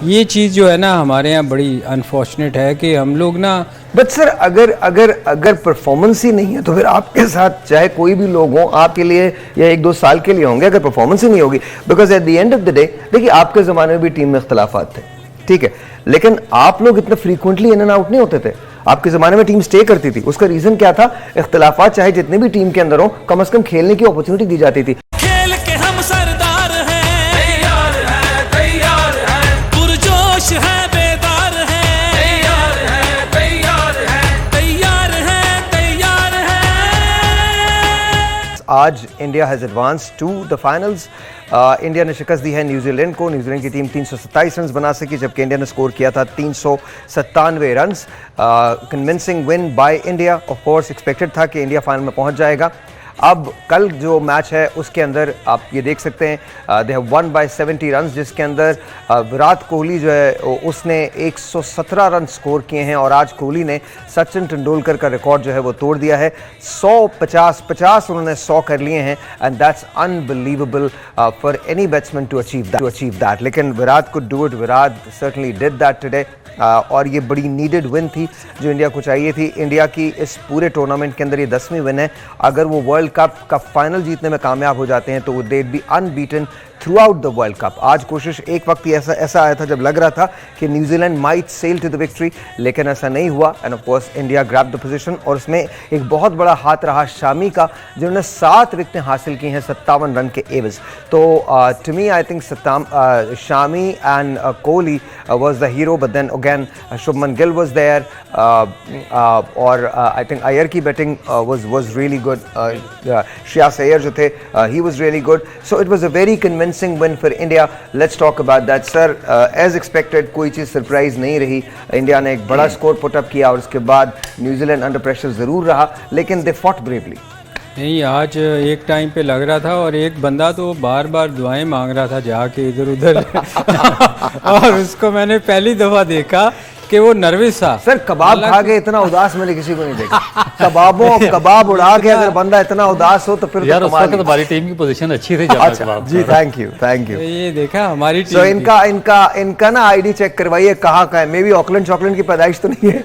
ये चीज़ जो है ना हमारे यहाँ बड़ी अनफॉर्चुनेट है कि हम लोग ना, बट सर अगर परफॉर्मेंस ही नहीं है तो फिर आपके साथ चाहे कोई भी लोग हों, आपके लिए या 1-2 साल के लिए होंगे, अगर परफॉर्मेंस ही नहीं होगी। Because at the end of the day देखिए, आपके ज़माने में भी टीम में इख्तलाफात थे, ठीक है, लेकिन आप लोग इतना फ्रीक्वेंटली इन एंड आउट नहीं होते थे। आपके ज़माने में टीम स्टे करती थी। उसका रीज़न क्या था? इख्तलाफात चाहे जितने भी टीम के अंदर हो, कम से कम खेलने की अपॉर्चुनिटी दी जाती थी। आज India has advance to the finals. India ने शिकस्त दी है न्यूजीलैंड को। न्यूजीलैंड की टीम 327 रन बना सकी, जबकि इंडिया ने स्कोर किया था 397 run. Convincing win by India. Of course expected था कि इंडिया फाइनल में पहुंच जाएगा। अब कल जो मैच है उसके अंदर आप ये देख सकते हैं, they have one by 70 run, जिसके अंदर विराट कोहली जो है उसने 117 रन स्कोर किए हैं और आज कोहली ने सचिन तेंदुलकर का रिकॉर्ड जो है वो तोड़ दिया है। 150 उन्होंने 100 कर लिए हैं and that's unbelievable for any batsman to achieve that. लेकिन Virat could do it, Virat certainly did that today. और ये बड़ी नीडेड विन थी जो इंडिया को चाहिए थी। इंडिया की इस पूरे टूर्नामेंट के अंदर ये 10वीं विन है। अगर वो वर्ल्ड कप का फाइनल जीतने में कामयाब हो जाते हैं तो दे B unbeaten through out the world cup. आज कोशिश एक वक्त ऐसा आया था जब लग रहा था कि New Zealand might sail to the victory, लेकिन ऐसा नहीं हुआ and of course India grab the position. और उसमें एक बहुत बड़ा हाथ रहा शामी का, जिन्होंने 7 विकेटें हासिल की हैं 57 रन के एवज। तो to me I think Shami and Kohli was the hero, but then again Shubman Gill was there, और I think Iyer की batting was really good. Shreyas Iyer जो थे he was really good. So it was a very convincing win for India. Let's talk about that, sir. As expected कोई चीज़ surprise नहीं रही। India ने एक बड़ा score put up किया और उसके बाद न्यूजीलैंड अंडर प्रेशर ज़रूर रहा, लेकिन दे फॉट ब्रेवली। नहीं, आज एक टाइम पे लग रहा था और एक बंदा तो बार बार दुआएं मांग रहा था जाके इधर उधर और उसको मैंने पहली दफ़ा देखा कि वो नर्वस था। सर कबाब खा के इतना उदास मैंने किसी को नहीं देखा। कबाब उड़ा के अगर बंदा इतना उदास हो तो फिर यार उसका तो हमारी टीम की पोजीशन अच्छी थी। अच्छा जी, थैंक यू। ये देखा हमारी टीम। इनका ना आईडी चेक करवाइए कहाँ का है। मे बी ऑकलैंड चॉकलैंड की पैदाइश तो नहीं है।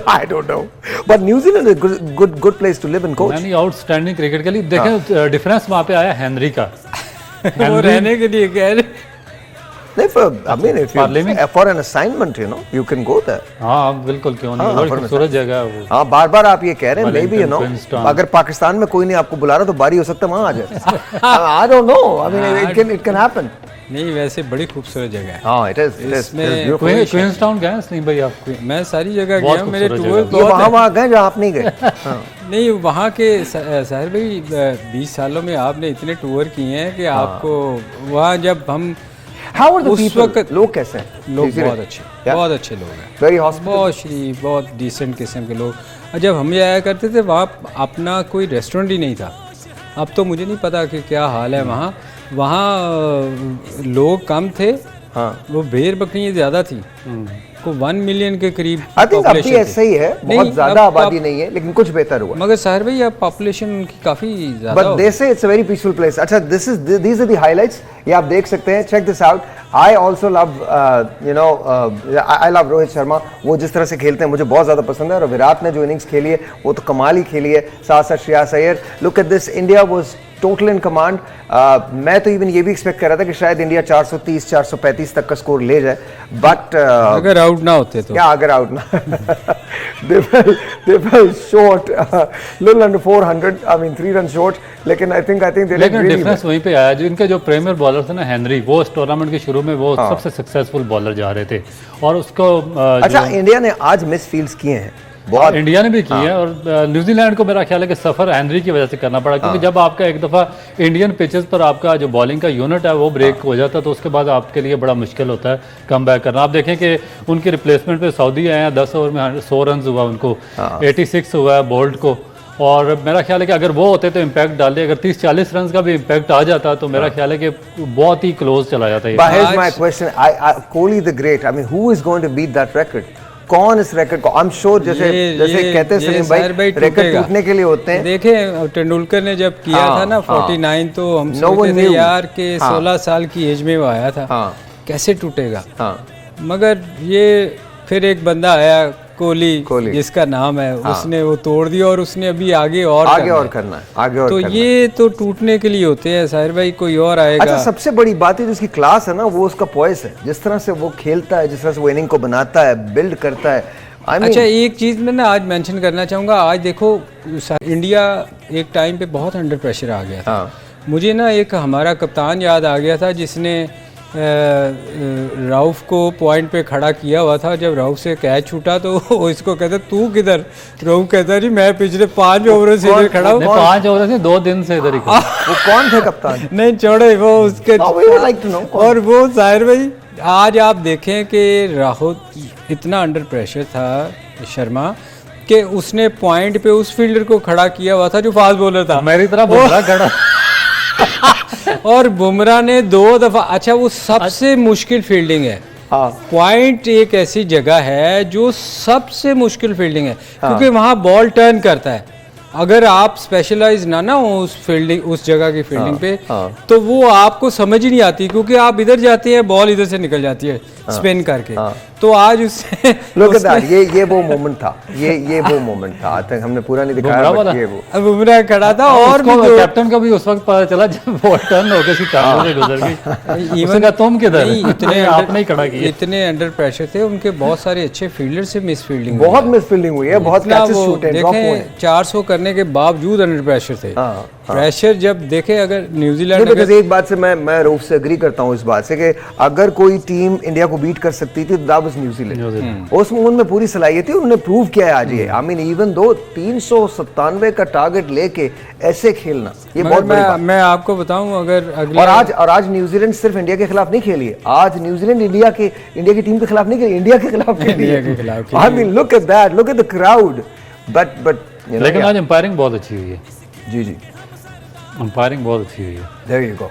I don't know, but New Zealand is a good place to live and coach. यानी आउटस्टैंडिंग क्रिकेट के लिए देखें डिफरेंस वहाँ पे आया हेनरी का। वो रहने के लिए कह रहे for an assignment, you can go there. हाँ बिल्कुल, क्यों नहीं, बड़ी खूबसूरत जगह है वो। हाँ, बार अप ये कह रहे हैं, maybe अगर पाकिस्तान में कोई नहीं आपको बुला रहा तो बारी हो सकता है वहाँ आ जाए। I don't know, I mean it can happen. नहीं वैसे बड़ी खूबसूरत जगह है। हाँ, it is इसमें क्वींसटाउन गए सलीम भाई आप? मैं सारी जगह बहुत गया हूँ, मेरे खूबसूरत टूर जगह। ये बहुत है। वहाँ गए जहाँ आप नहीं गए? हाँ। नहीं वहाँ के साहिर भाई 20 सालों में आपने इतने टूर किए हैं कि आपको वहाँ जब हम How are the उस people? वक्त लोग कैसे हैं? लोग Easy बहुत रहे? अच्छे Yeah? बहुत अच्छे लोग हैं, Very hospitable? बहुत शरीफ, बहुत डिसेंट किस्म के लोग। और जब हम आया करते थे वहाँ अपना कोई रेस्टोरेंट ही नहीं था। अब तो मुझे नहीं पता कि क्या हाल है वहाँ। वहाँ लोग कम थे, हाँ। वो भेड़ बकरियाँ ज़्यादा थी, को 1 मिलियन के करीब I think अब भी population ऐसा थी। ही है, नहीं, बहुत ज्यादा अब आबादी नहीं है, लेकिन कुछ बेहतर हुआ। मगर साहिर भाई अब पॉपुलेशन उनकी काफ़ी ज़्यादा But हो they say it's a very peaceful place. अच्छा, these are the highlights. ये आप देख सकते हैं. Check this out. I also love, I love Rohit Sharma. वो जिस तरह से खेलते हैं मुझे बहुत ज़्यादा पसंद है, और विराट ने जो इनिंग्स खेली है वो तो कमाल ही खेली है. साथ साथ Shreyas Iyer. Look at this. India was total in command. मैं तो इवन ये भी एक्सपेक्ट कर रहा था कि शायद इंडिया 430 435 तक का स्कोर ले जाए, बट अगर आउट ना होते तो क्या अगर आउट ना they fell short, little under 400, I mean 3 runs short, लेकिन I think they did लेकिन really डिफरेंस well. वहीं पे आया, जो इनके जो प्रीमियर बॉलर थे ना हेनरी, वो इस टूर्नामेंट के शुरू में वो सबसे सक्सेसफुल बॉलर जा रहे थे, और उसको अच्छा, इंडिया ने आज मिस फील्ड्स किए हैं बहुत. इंडिया ने भी की है, और न्यूजीलैंड को मेरा ख्याल है कि सफर हेनरी की वजह से करना पड़ा, क्योंकि जब आपका एक दफ़ा इंडियन पिचेस पर आपका जो बॉलिंग का यूनिट है वो ब्रेक हो जाता है, तो उसके बाद आपके लिए बड़ा मुश्किल होता है कम बैक करना. आप देखें कि उनके रिप्लेसमेंट पे सऊदी आए हैं, 10 ओवर में 100 रन हुआ उनको, 86 हुआ है बोल्ट को, और मेरा ख्याल है कि अगर वो होते तो इम्पैक्ट डालते, अगर 30-40 रन का भी इम्पैक्ट आ जाता तो मेरा ख्याल है कि बहुत ही क्लोज चला जाता है. But here's my question. Kohli the great, I mean, who is going to beat that record? कौन इस रिकॉर्ड को, आई एम श्योर, जैसे कहते हैं सलीम भाई, रिकॉर्ड टूटने के लिए होते हैं. देखें तेंदुलकर ने जब किया था ना 49, तो हम सोचते थे यार कि 16 साल की एज में वो आया था, कैसे टूटेगा. मगर ये फिर एक बंदा आया कोहली जिसका नाम है, उसने वो तोड़ दिया, और उसने अभी आगे और करना है. तो ये तो टूटने के लिए होते हैं साहिर भाई, कोई और आएगा. अच्छा, सबसे बड़ी बात है जो उसकी क्लास है ना, वो उसका पॉइस है, जिस तरह से वो खेलता है, जिस तरह से वो इनिंग को बनाता है, बिल्ड करता है. अच्छा, एक चीज़ मैं ना आज मेंशन करना चाहूँगा. आज देखो इंडिया एक टाइम पे बहुत अंडर प्रेशर आ गया था. मुझे ना एक हमारा कप्तान याद आ गया था जिसने राउफ को पॉइंट पे खड़ा किया हुआ था. जब राउफ से कैच छूटा तो इसको कहता तू किधर, राउफ कहता जी मैं पिछले 5 ओवरों से इधर खड़ा हूँ. 5 ओवर से 2 दिन से इधर ही खड़ा. वो कौन थे कप्तान? नहीं छोड़े वो उसके. और वो साहिर भाई आज आप देखें कि राहुल इतना अंडर प्रेशर था शर्मा कि उसने पॉइंट पे उस फील्डर को खड़ा किया हुआ था जो फास्ट बॉलर था, मेरी तरह बुमराह खड़ा. और बुमराह ने 2 दफा. अच्छा, वो सबसे मुश्किल फील्डिंग है. पॉइंट एक ऐसी जगह है जो सबसे मुश्किल फील्डिंग है, क्योंकि वहां बॉल टर्न करता है. अगर आप स्पेशलाइज ना हो उस फील्डिंग, उस जगह की फील्डिंग पे, तो वो आपको समझ ही नहीं आती, क्योंकि आप इधर जाते हैं बॉल इधर से निकल जाती है स्पिन करके. तो आज उससे ये वो मोमेंट था, ये वो मोमेंट था. आज तक हमने पूरा नहीं दिखाया, बट ये वो बुमराह खड़ा था. और कैप्टन को भी उस वक्त पता चला जब बॉल टर्न होकर उसकी टांगों से गुजर गई. उसने कहा तुम किधर, इतने आपने ही खड़ा किया. इतने अंडर प्रेशर थे उनके. बहुत सारे अच्छे फील्डर से मिस फील्डिंग, बहुत मिस फील्डिंग हुई है, बहुत कैचेस छूटे, ड्रॉप हुए. 400 करने के बावजूद अंडर प्रेशर थे. प्रेशर जब देखे, अगर न्यूजीलैंड, एक बात से मैं रूफ से एग्री करता हूँ इस बात से कि अगर कोई टीम इंडिया को बीट कर सकती थी तो दैट वाज न्यूजीलैंड. उसमें उनमें पूरी सलाहियत थी, उन्होंने प्रूव किया है आज ये. आई मीन इवन दो 397 का टारगेट लेके ऐसे खेलना, ये बहुत बड़ी बात. मैं आपको बताऊं, अगर अगले और आज न्यूजीलैंड सिर्फ इंडिया के खिलाफ नहीं खेली है. आज न्यूजीलैंड इंडिया की टीम के खिलाफ नहीं खेली, इंडिया के खिलाफ खेली है. I mean look at that, look at the crowd. But लेकिन आज एम्पायरिंग बहुत अच्छी हुई है. जी अंपायरिंग बहुत अच्छी हुई है. There you go.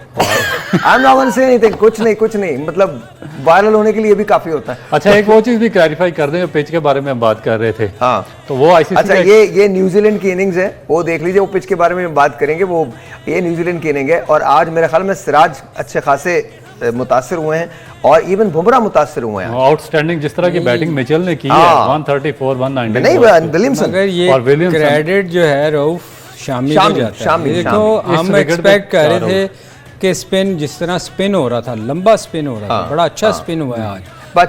I'm not going to say anything. कुछ नहीं, मतलब वायरल होने के लिए भी काफी होता है. अच्छा, एक वो चीज भी क्लैरिफाई कर दें, पिच के बारे में हम बात कर रहे थे. हाँ, तो वो आईसीसी. अच्छा, ये न्यूजीलैंड की इनिंग्स है, वो देख लीजिए. वो पिच के बारे में बात करेंगे. वो ये न्यूजीलैंड की इनिंग है, और आज मेरे ख्याल में सिराज अच्छे खासे मुतासिर हुए हैं, और इवन बुमराह मुतासिर हुए हैं. आउटस्टैंडिंग जिस तरह की बैटिंग मिचेल ने की है, 134 190. नहीं, विलियमसन. मगर ये क्रेडिट जो है रऊफ शामी को जाता है. देखो, हम एक्सपेक्ट कर रहे थे कि स्पिन, जिस तरह स्पिन हो रहा था, लंबा स्पिन हो रहा था, बड़ा अच्छा स्पिन हुआ है आज.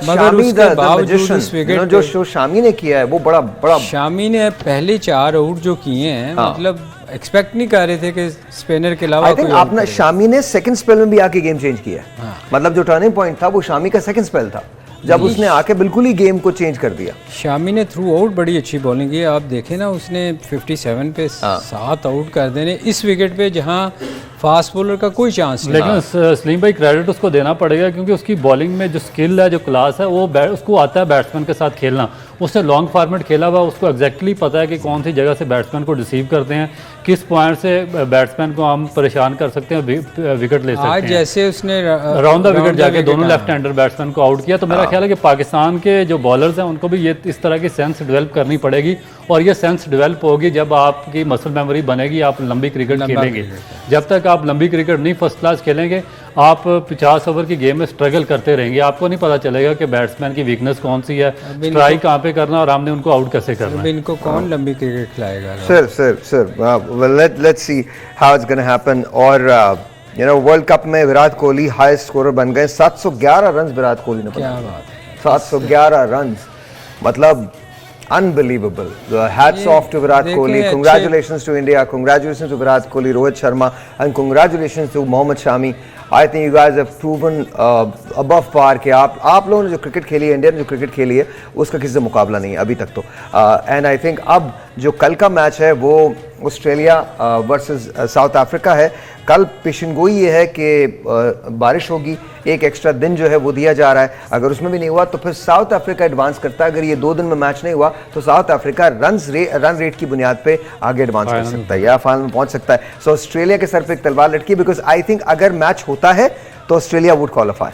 मगर उसके बावजूद जो शामी ने किया है वो बड़ा. शामी ने पहले 4 आउट जो किए हैं, मतलब एक्सपेक्ट नहीं कर रहे थे कि स्पिनर के अलावा आई थिंक आपने शामी ने सेकंड स्पेल में भी आके गेम चेंज किया है। मतलब जो टर्निंग पॉइंट था वो शामी का सेकंड स्पेल था जब उसने आके बिल्कुल ही गेम को चेंज कर दिया। शामी ने थ्रू आउट बड़ी अच्छी बॉलिंग की, आप देखें ना उसने 57 पे 7 आउट कर देने इस विकेट पे जहां फास्ट बॉलर का कोई चांस नहीं। लेकिन सलीम भाई क्रेडिट उसको देना पड़ेगा क्योंकि उसकी बॉलिंग में जो स्किल है, जो क्लास है, वो उसको आता है बैट्समैन के साथ खेलना। उसने लॉन्ग फॉर्मेट खेला हुआ, उसको एग्जैक्टली पता है कि कौन सी जगह से बैट्समैन को रिसीव करते हैं, किस पॉइंट से बैट्समैन को हम परेशान कर सकते हैं, विकेट ले सकते हैं। आज जैसे उसने राउंड द विकेट जाके दोनों लेफ्ट हैंडर बैट्समैन को आउट किया, तो मेरा ख्याल है कि पाकिस्तान के जो बॉलर्स हैं उनको भी ये इस तरह की सेंस डेवलप करनी पड़ेगी और ये सेंस डेवलप होगी जब आपकी मसल मेमोरी बनेगी, आप लंबी क्रिकेट खेलेंगे। जब तक आप लंबी क्रिकेट नहीं फर्स्ट क्लास खेलेंगे, आप 50 ओवर की गेम में स्ट्रगल करते रहेंगे, आपको नहीं पता चलेगा कि बैट्समैन की वीकनेस कौन सी है, स्ट्राइक कहाँ पे करना और हमने उनको आउट कैसे करना है। इनको कौन लंबी क्रिकेट खिलाएगा? Sir let's see how it's gonna happen. और यू नो वर्ल्ड कप में विराट कोहली हाईएस्ट स्कोरर बन गए, 711 रन विराट कोहली ने क्या बनाए। बात है, 711 रन, मतलब unbelievable. Hats off to Virat Kohli. Congratulations to India. Congratulations to Virat Kohli, Rohit Sharma, and congratulations to Mohammad Shami. I think you guys have proven above par कि आप लोगों ने जो क्रिकेट खेली है, इंडिया ने जो क्रिकेट खेली है, उसका किसी से मुकाबला नहीं है अभी तक तो। एंड आई थिंक अब जो कल का मैच है वो ऑस्ट्रेलिया वर्सेस साउथ अफ्रीका है। कल पेशेंगोई ये है कि बारिश होगी, एक एक्स्ट्रा दिन जो है वो दिया जा रहा है। अगर उसमें भी नहीं हुआ तो फिर साउथ अफ्रीका एडवांस करता है। अगर ये 2 दिन में मैच नहीं हुआ तो साउथ अफ्रीका रन रेट की बुनियाद पे आगे एडवांस कर सकता है या फाइनल में पहुंच सकता है। सो ऑस्ट्रेलिया के सर पे एक तलवार लटकी, बिकॉज आई थिंक अगर मैच होता है तो ऑस्ट्रेलिया वुड क्वालिफाई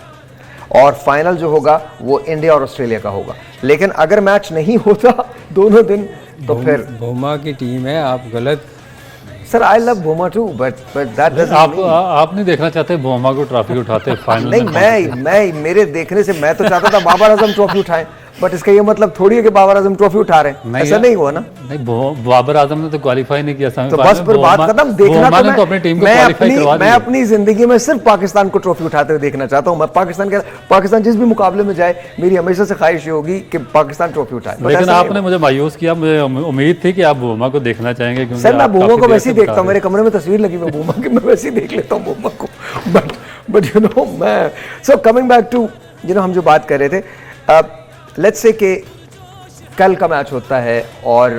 और फाइनल जो होगा वो इंडिया और ऑस्ट्रेलिया का होगा। लेकिन अगर मैच नहीं होता दोनों दिन तो फिर बुमा की टीम है, आप गलत। Sir I love Bumrah too but that doesn't आप नहीं देखना चाहते बुमा को ट्रॉफी उठाते फाइनल नहीं, मैं मेरे देखने से मैं तो चाहता था बाबर आजम ट्रॉफी उठाएं, बट इसका ये मतलब थोड़ी है कि बाबर आजम ट्रॉफी उठा रहे हैं, ऐसा नहीं हुआ ना। नहीं, बाबर आजम ने तो क्वालीफाई नहीं किया तो बस फिर बात खत्म। देखना तो अपनी टीम को क्वालीफाई करवा मैं अपनी जिंदगी में सिर्फ पाकिस्तान को ट्रॉफी उठाते हुए देखना चाहता हूं। मैं पाकिस्तान जिस भी मुकाबले में जाए, मेरी हमेशा से ख्वाहिश होगी कि पाकिस्तान ट्रॉफी उठाए। लेकिन आपने मुझे मायूस किया, मुझे उम्मीद थी कि आप बुमा को देखना चाहेंगे क्योंकि सर मैं बुमा को वैसे ही देखता हूँ, मेरे कमरे में तस्वीर लगी हुई बुमा की, मैं वैसे ही देख लेता हूँ बुमा को। बट यू नो मैं so coming back to you know हम जो बात कर रहे थे, लेट्स से कि कल का मैच होता है और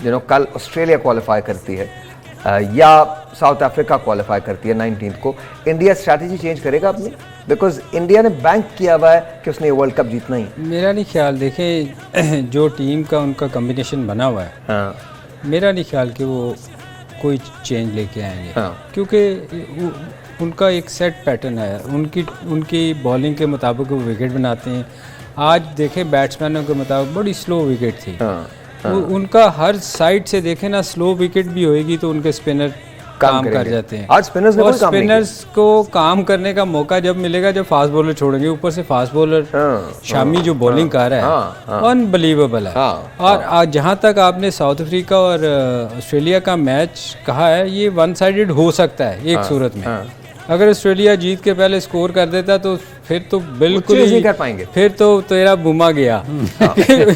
यू नो कल ऑस्ट्रेलिया क्वालिफाई करती है या साउथ अफ्रीका क्वालिफाई करती है 19 को, इंडिया स्ट्रैटेजी चेंज करेगा अपनी? बिकॉज इंडिया ने बैंक किया हुआ है कि उसने वर्ल्ड कप जीतना ही। मेरा नहीं ख्याल, देखें जो टीम का उनका कॉम्बिनेशन बना हुआ है, हाँ। मेरा नहीं ख्याल कि वो कोई चेंज लेके आएंगे, हाँ। क्योंकि उनका एक सेट पैटर्न है, उनकी बॉलिंग के मुताबिक वो विकेट बनाते हैं। आज देखें बैट्समैनों के मुताबिक बड़ी स्लो विकेट थी। उनका हर साइड से देखें ना, स्लो विकेट भी होएगी तो उनके स्पिनर काम कर जाते हैं। आज स्पिनर्स ने कोई काम नहीं किया। स्पिनर्स को काम करने का मौका जब मिलेगा जब फास्ट बॉलर छोड़ेंगे, ऊपर से फास्ट बॉलर शामी जो बॉलिंग कर रहा है अनबिलीवेबल है। और आज जहां तक आपने साउथ अफ्रीका और ऑस्ट्रेलिया का मैच कहा है, ये वन साइडेड हो सकता है एक सूरत में। अगर ऑस्ट्रेलिया जीत के पहले स्कोर कर देता तो फिर तो बिल्कुल ही नहीं कर पाएंगे, फिर तो तेरा बुमा गया।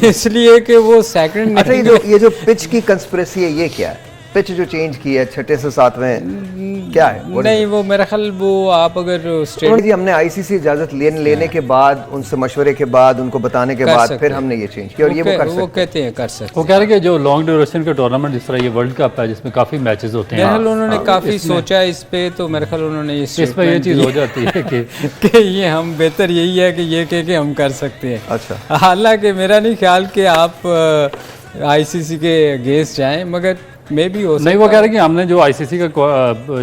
इसलिए कि वो सेकंड। अच्छा ये जो पिच की कंस्पिरेसी है, ये क्या है? पिच जो चेंज की है 6 से 7वें, क्या है? नहीं वो मेरा ख्याल वो आप अगर जी हमने आईसीसी इजाजत लेने के बाद, उनसे मशवरे के बाद, उनको बताने के बाद फिर हमने ये चेंज किया और ये वो कहते हैं कर सकते। वो कह रहे हैं कि जो लॉन्ग ड्यूरेशन के टूर्नामेंट जिस तरह ये वर्ल्ड कप है जिसमें काफी मैचेस होते हैं, उन्होंने काफी सोचा इस पे, तो मेरे ख्याल उन्होंने इसमें ये चीज हो जाती है कि ये हम बेहतर यही है कि ये कह के हम कर सकते हैं। अच्छा, हालांकि मेरा नहीं ख्याल कि आप आईसीसी के अगेंस्ट जाएं, मगर मे भी हो नहीं। वो कह रहे कि हमने जो आईसीसी का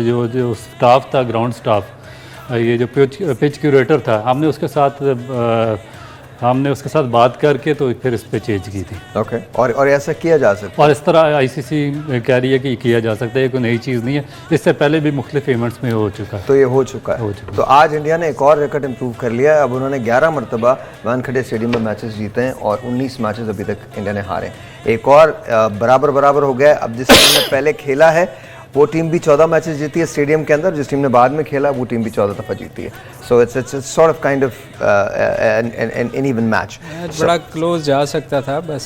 जो स्टाफ था, ग्राउंड स्टाफ, ये जो पिच क्यूरेटर था, हमने उसके साथ बात करके तो फिर इस पे चेंज की थी। ओके, और ऐसा किया जा सकता है, और इस तरह आईसीसी कह रही है कि किया जा सकता है, कोई नई चीज़ नहीं है, इससे पहले भी मुख्तलिफ इवेंट्स में हो चुका है। तो ये हो चुका है। तो आज इंडिया ने एक और रिकॉर्ड इंप्रूव कर लिया है। अब उन्होंने 11 मरतबा वानखेड़े स्टेडियम में मैचेस जीते हैं और 19 मैचेस अभी तक इंडिया ने हारे। एक और बराबर हो गया। अब जिस टीम ने पहले खेला है वो टीम भी 14 मैचेस जीती है स्टेडियम के अंदर, जिस टीम ने बाद में खेला वो टीम भी 14 दफ़ा जीती है। So it's sort of kind of an even match. बड़ा क्लोज जा सकता था, बस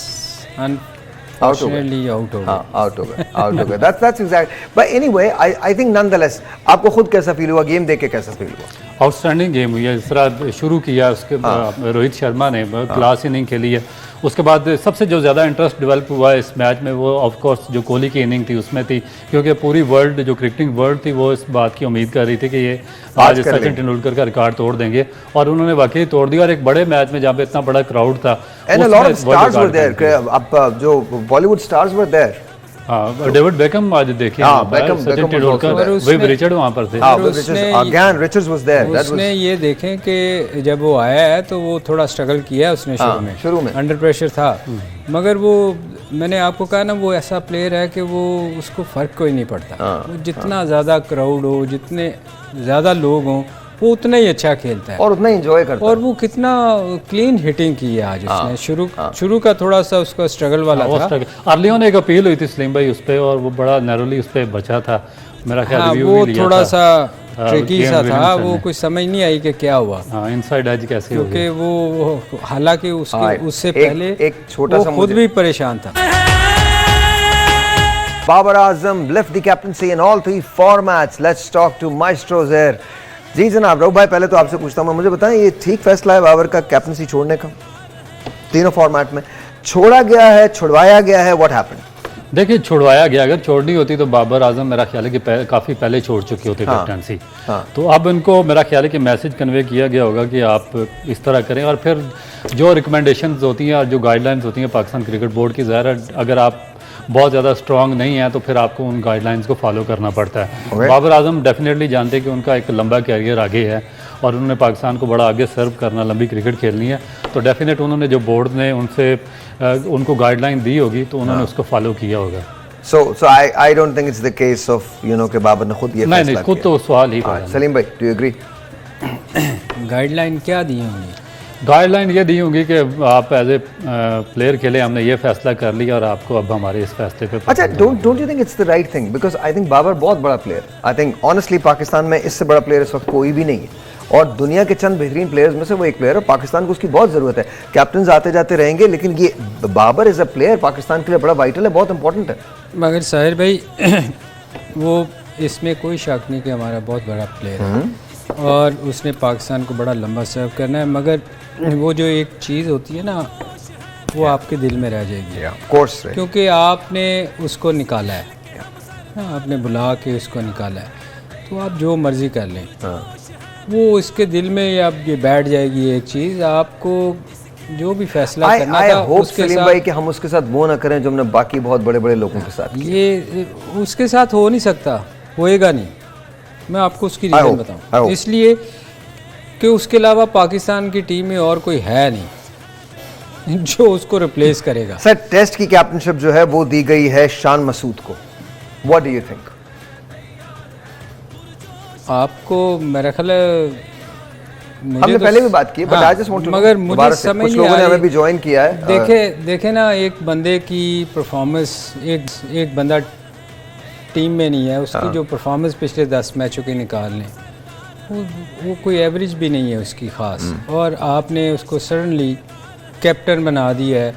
फॉर्चुनेटली आउट हो गए। आउट हो गए। That's exactly. But anyway, I think nonetheless, आपको खुद कैसा फील हुआ, गेम देख के कैसा फील हुआ? आउटस्टैंडिंग गेम हुई है। इस तरह शुरू किया उसके रोहित शर्मा ने क्लास इनिंग खेली है। उसके बाद सबसे जो ज़्यादा इंटरेस्ट डेवलप हुआ इस मैच में वो ऑफ कोर्स जो कोहली की इनिंग थी उसमें थी, क्योंकि पूरी वर्ल्ड जो क्रिकेटिंग वर्ल्ड थी वो इस बात की उम्मीद कर रही थी कि ये आज सचिन तेंदुलकर का रिकॉर्ड तोड़ देंगे, और उन्होंने वाकई तोड़ दिया। और एक बड़े मैच में जहाँ पे इतना बड़ा क्राउड था, And a lot of stars were there. अब जो बॉलीवुड स्टार्स were there. हाँ, डेविड बेकम आज देखिए, सचिन तेंदुलकर, विव रिचर्ड वहाँ पर थे। Again, Richards was there. उसने ये देखें कि जब वो आया है तो वो थोड़ा स्ट्रगल किया उसने शुरू में अंडर प्रेशर था, मगर वो मैंने आपको कहा ना वो ऐसा प्लेयर है कि वो उसको फ़र्क कोई नहीं पड़ता। वो जितना ज़्यादा क्राउड हो, जितने ज़्यादा लोग हों, वो उतना ही अच्छा खेलता है और उतना एंजॉय करता है। और वो कितना क्लीन हिटिंग की है आज उसने। शुरू का थोड़ा सा उसका स्ट्रगल वाला था। अर्ली ऑन एक अपील हुई थी सलीम भाई उस पर, और वो बड़ा नैरोली उस पर बचा था मेरा ख्याल। वो थोड़ा सा ट्रिकी सा था, वो कुछ समझ नहीं आई कि क्या हुआ, इनसाइड एज कैसे, क्योंकि वो हालांकि उससे पहले एक छोटा सा खुद भी परेशान था। Babar Azam left the captaincy in all 3 formats. Let's talk to maestros here. जी जनाब, रऊफ भाई पहले तो आपसे पूछता हूँ, मुझे बताएं ये ठीक फैसला है बाबर का कैप्टनसी छोड़ने का? तीनों फॉर्मेट में छोड़ा गया है, छुड़वाया गया है, व्हाट हैपेंड? देखिए, छुड़वाया गया, अगर छोड़नी होती तो बाबर आजम मेरा ख्याल है कि काफ़ी पहले छोड़ चुके होते कैप्टनसी। तो अब इनको मेरा ख्याल है कि मैसेज कन्वे किया गया होगा कि आप इस तरह करें, और फिर जो रिकमेंडेशंस होती हैं और जो गाइडलाइंस होती हैं पाकिस्तान क्रिकेट बोर्ड की, ज़ाहिर अगर आप बहुत ज़्यादा स्ट्रॉन्ग नहीं है तो फिर आपको उन गाइडलाइंस को फॉलो करना पड़ता है। बाबर आजम डेफिनेटली जानते हैं कि उनका एक लंबा कैरियर आगे है और उन्होंने पाकिस्तान को बड़ा आगे सर्व करना, लंबी क्रिकेट खेलनी है, तो डेफिनेट उन्होंने जो बोर्ड ने उनसे उनको गाइडलाइन दी होगी तो उन्होंने उसको फॉलो किया होगा। So I don't think it's the case of कि बाबर ने खुद ये फैसला किया। नहीं, खुद तो सवाल ही था। सलीम भाई, do you agree? गाइडलाइन क्या दी होंगी? गाइडलाइन ये दी होंगी कि आप एज ए प्लेयर खेले, हमने ये फैसला कर लिया और आपको अब हमारे इस फैसले पे। अच्छा, don't you think it's the right thing? Because I think Babar बहुत बड़ा player, I think honestly Pakistan में इससे बड़ा प्लेयर इस वक्त कोई भी नहीं है, और दुनिया के चंद बेहतरीन प्लेयर्स में से वो एक प्लेयर है। पाकिस्तान को उसकी बहुत ज़रूरत है। कैप्टन आते जाते रहेंगे, लेकिन ये Babar is a player Pakistan के लिए बड़ा वाइटल है, बहुत इंपॉर्टेंट है। मगर साहिर भाई वो इसमें कोई शक नहीं कि हमारा बहुत बड़ा प्लेयर है और उसने पाकिस्तान को बड़ा लंबा सर्व करना है, मगर वो जो एक चीज़ होती है ना वो आपके दिल में रह जाएगी, कोर्स क्योंकि आपने उसको निकाला है, आपने बुला के उसको निकाला है, तो आप जो मर्ज़ी कर लें, वो इसके दिल में अब ये बैठ जाएगी एक चीज़। आपको जो भी फैसला करना था उसके साथ, भाई कि हम उसके साथ वो ना करें जो हमने बाकी बहुत बड़े बड़े लोगों के साथ, ये उसके साथ हो नहीं सकता, होएगा नहीं। मैं आपको उसकी रीज़न बताऊं, इसलिए कि उसके अलावा पाकिस्तान की टीम में और कोई है नहीं जो उसको रिप्लेस करेगा। सर, टेस्ट की कैप्टनशिप जो है वो दी गई है शान मसूद को, व्हाट डू यू थिंक? आपको मेरा ख्याल हमने पहले भी बात की, but I just want to, मगर मुझे समझ नहीं लोगों ने हमें भी ज्वाइन किया है। देखे ना, एक बंदे की परफॉर्मेंस, एक बंदा टीम में नहीं है, उसकी जो परफॉर्मेंस पिछले 10 मैचों की निकाल लें, वो कोई एवरेज भी नहीं है उसकी ख़ास, और आपने उसको सडनली कैप्टन बना दिया है।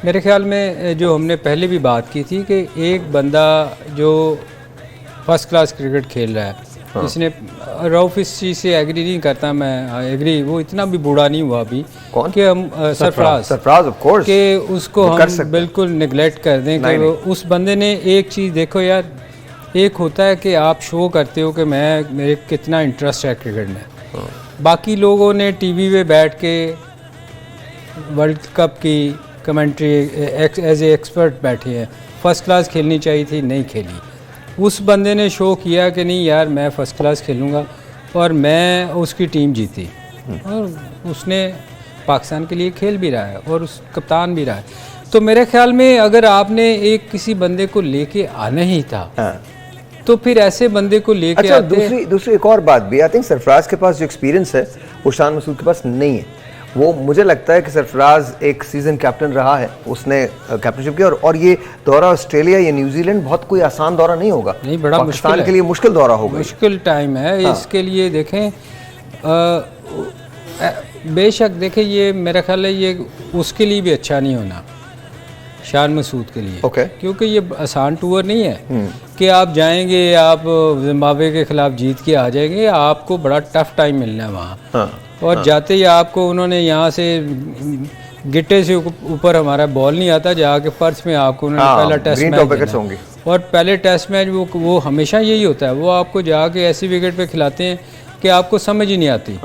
मेरे ख्याल में जो हमने पहले भी बात की थी कि एक बंदा जो फर्स्ट क्लास क्रिकेट खेल रहा है, इसने रऊफ इस चीज़ से एग्री नहीं करता, मैं एग्री, वो इतना भी बूढ़ा नहीं हुआ अभी कि हम सरफराज ऑफ कोर्स कि उसको हम बिल्कुल निगलेक्ट कर दें कि उस बंदे ने एक चीज़ देखो यार, एक होता है कि आप शो करते हो कि मेरे कितना इंटरेस्ट है क्रिकेट में, बाकी लोगों ने टीवी पे बैठ के वर्ल्ड कप की कमेंट्री एज ए एक्सपर्ट बैठे हैं, फर्स्ट क्लास खेलनी चाहिए थी, नहीं खेली। उस बंदे ने शो किया कि नहीं यार मैं फ़र्स्ट क्लास खेलूँगा, और मैं उसकी टीम जीती, और उसने पाकिस्तान के लिए खेल भी रहा है और उस कप्तान भी रहा है। तो मेरे ख्याल में अगर आपने एक किसी बंदे को लेके आना ही था तो फिर ऐसे बंदे को लेके आते। दूसरी एक और बात भी, आई थिंक सरफराज के पास जो एक्सपीरियंस है वो शान मसूद के पास नहीं है। वो मुझे लगता है कि सरफराज एक सीजन कैप्टन रहा है, उसने कैप्टनशिप किया, और ये दौरा ऑस्ट्रेलिया या न्यूजीलैंड बहुत कोई आसान दौरा नहीं होगा, नहीं, बड़ा पाकिस्तान के लिए मुश्किल दौरा होगा, मुश्किल टाइम है। इसके लिए देखें, बेशक देखें, ये मेरा ख्याल है ये उसके लिए भी अच्छा नहीं होना। शान मसूद के लिए। Okay. क्योंकि ये आसान टूर नहीं है कि आप जाएंगे, आप जिम्बाब्वे के खिलाफ जीत के आ जाएंगे, आपको बड़ा टफ टाइम मिलना है वहाँ। और जाते ही आपको उन्होंने यहाँ से गिट्टे से ऊपर हमारा बॉल नहीं आता, जाके फर्श में आपको उन्होंने पहला टेस्ट मैच होंगे। और पहले टेस्ट मैच वो हमेशा यही होता है, वो आपको जाके ऐसी विकेट पे खिलाते हैं कि आपको समझ ही नहीं आती।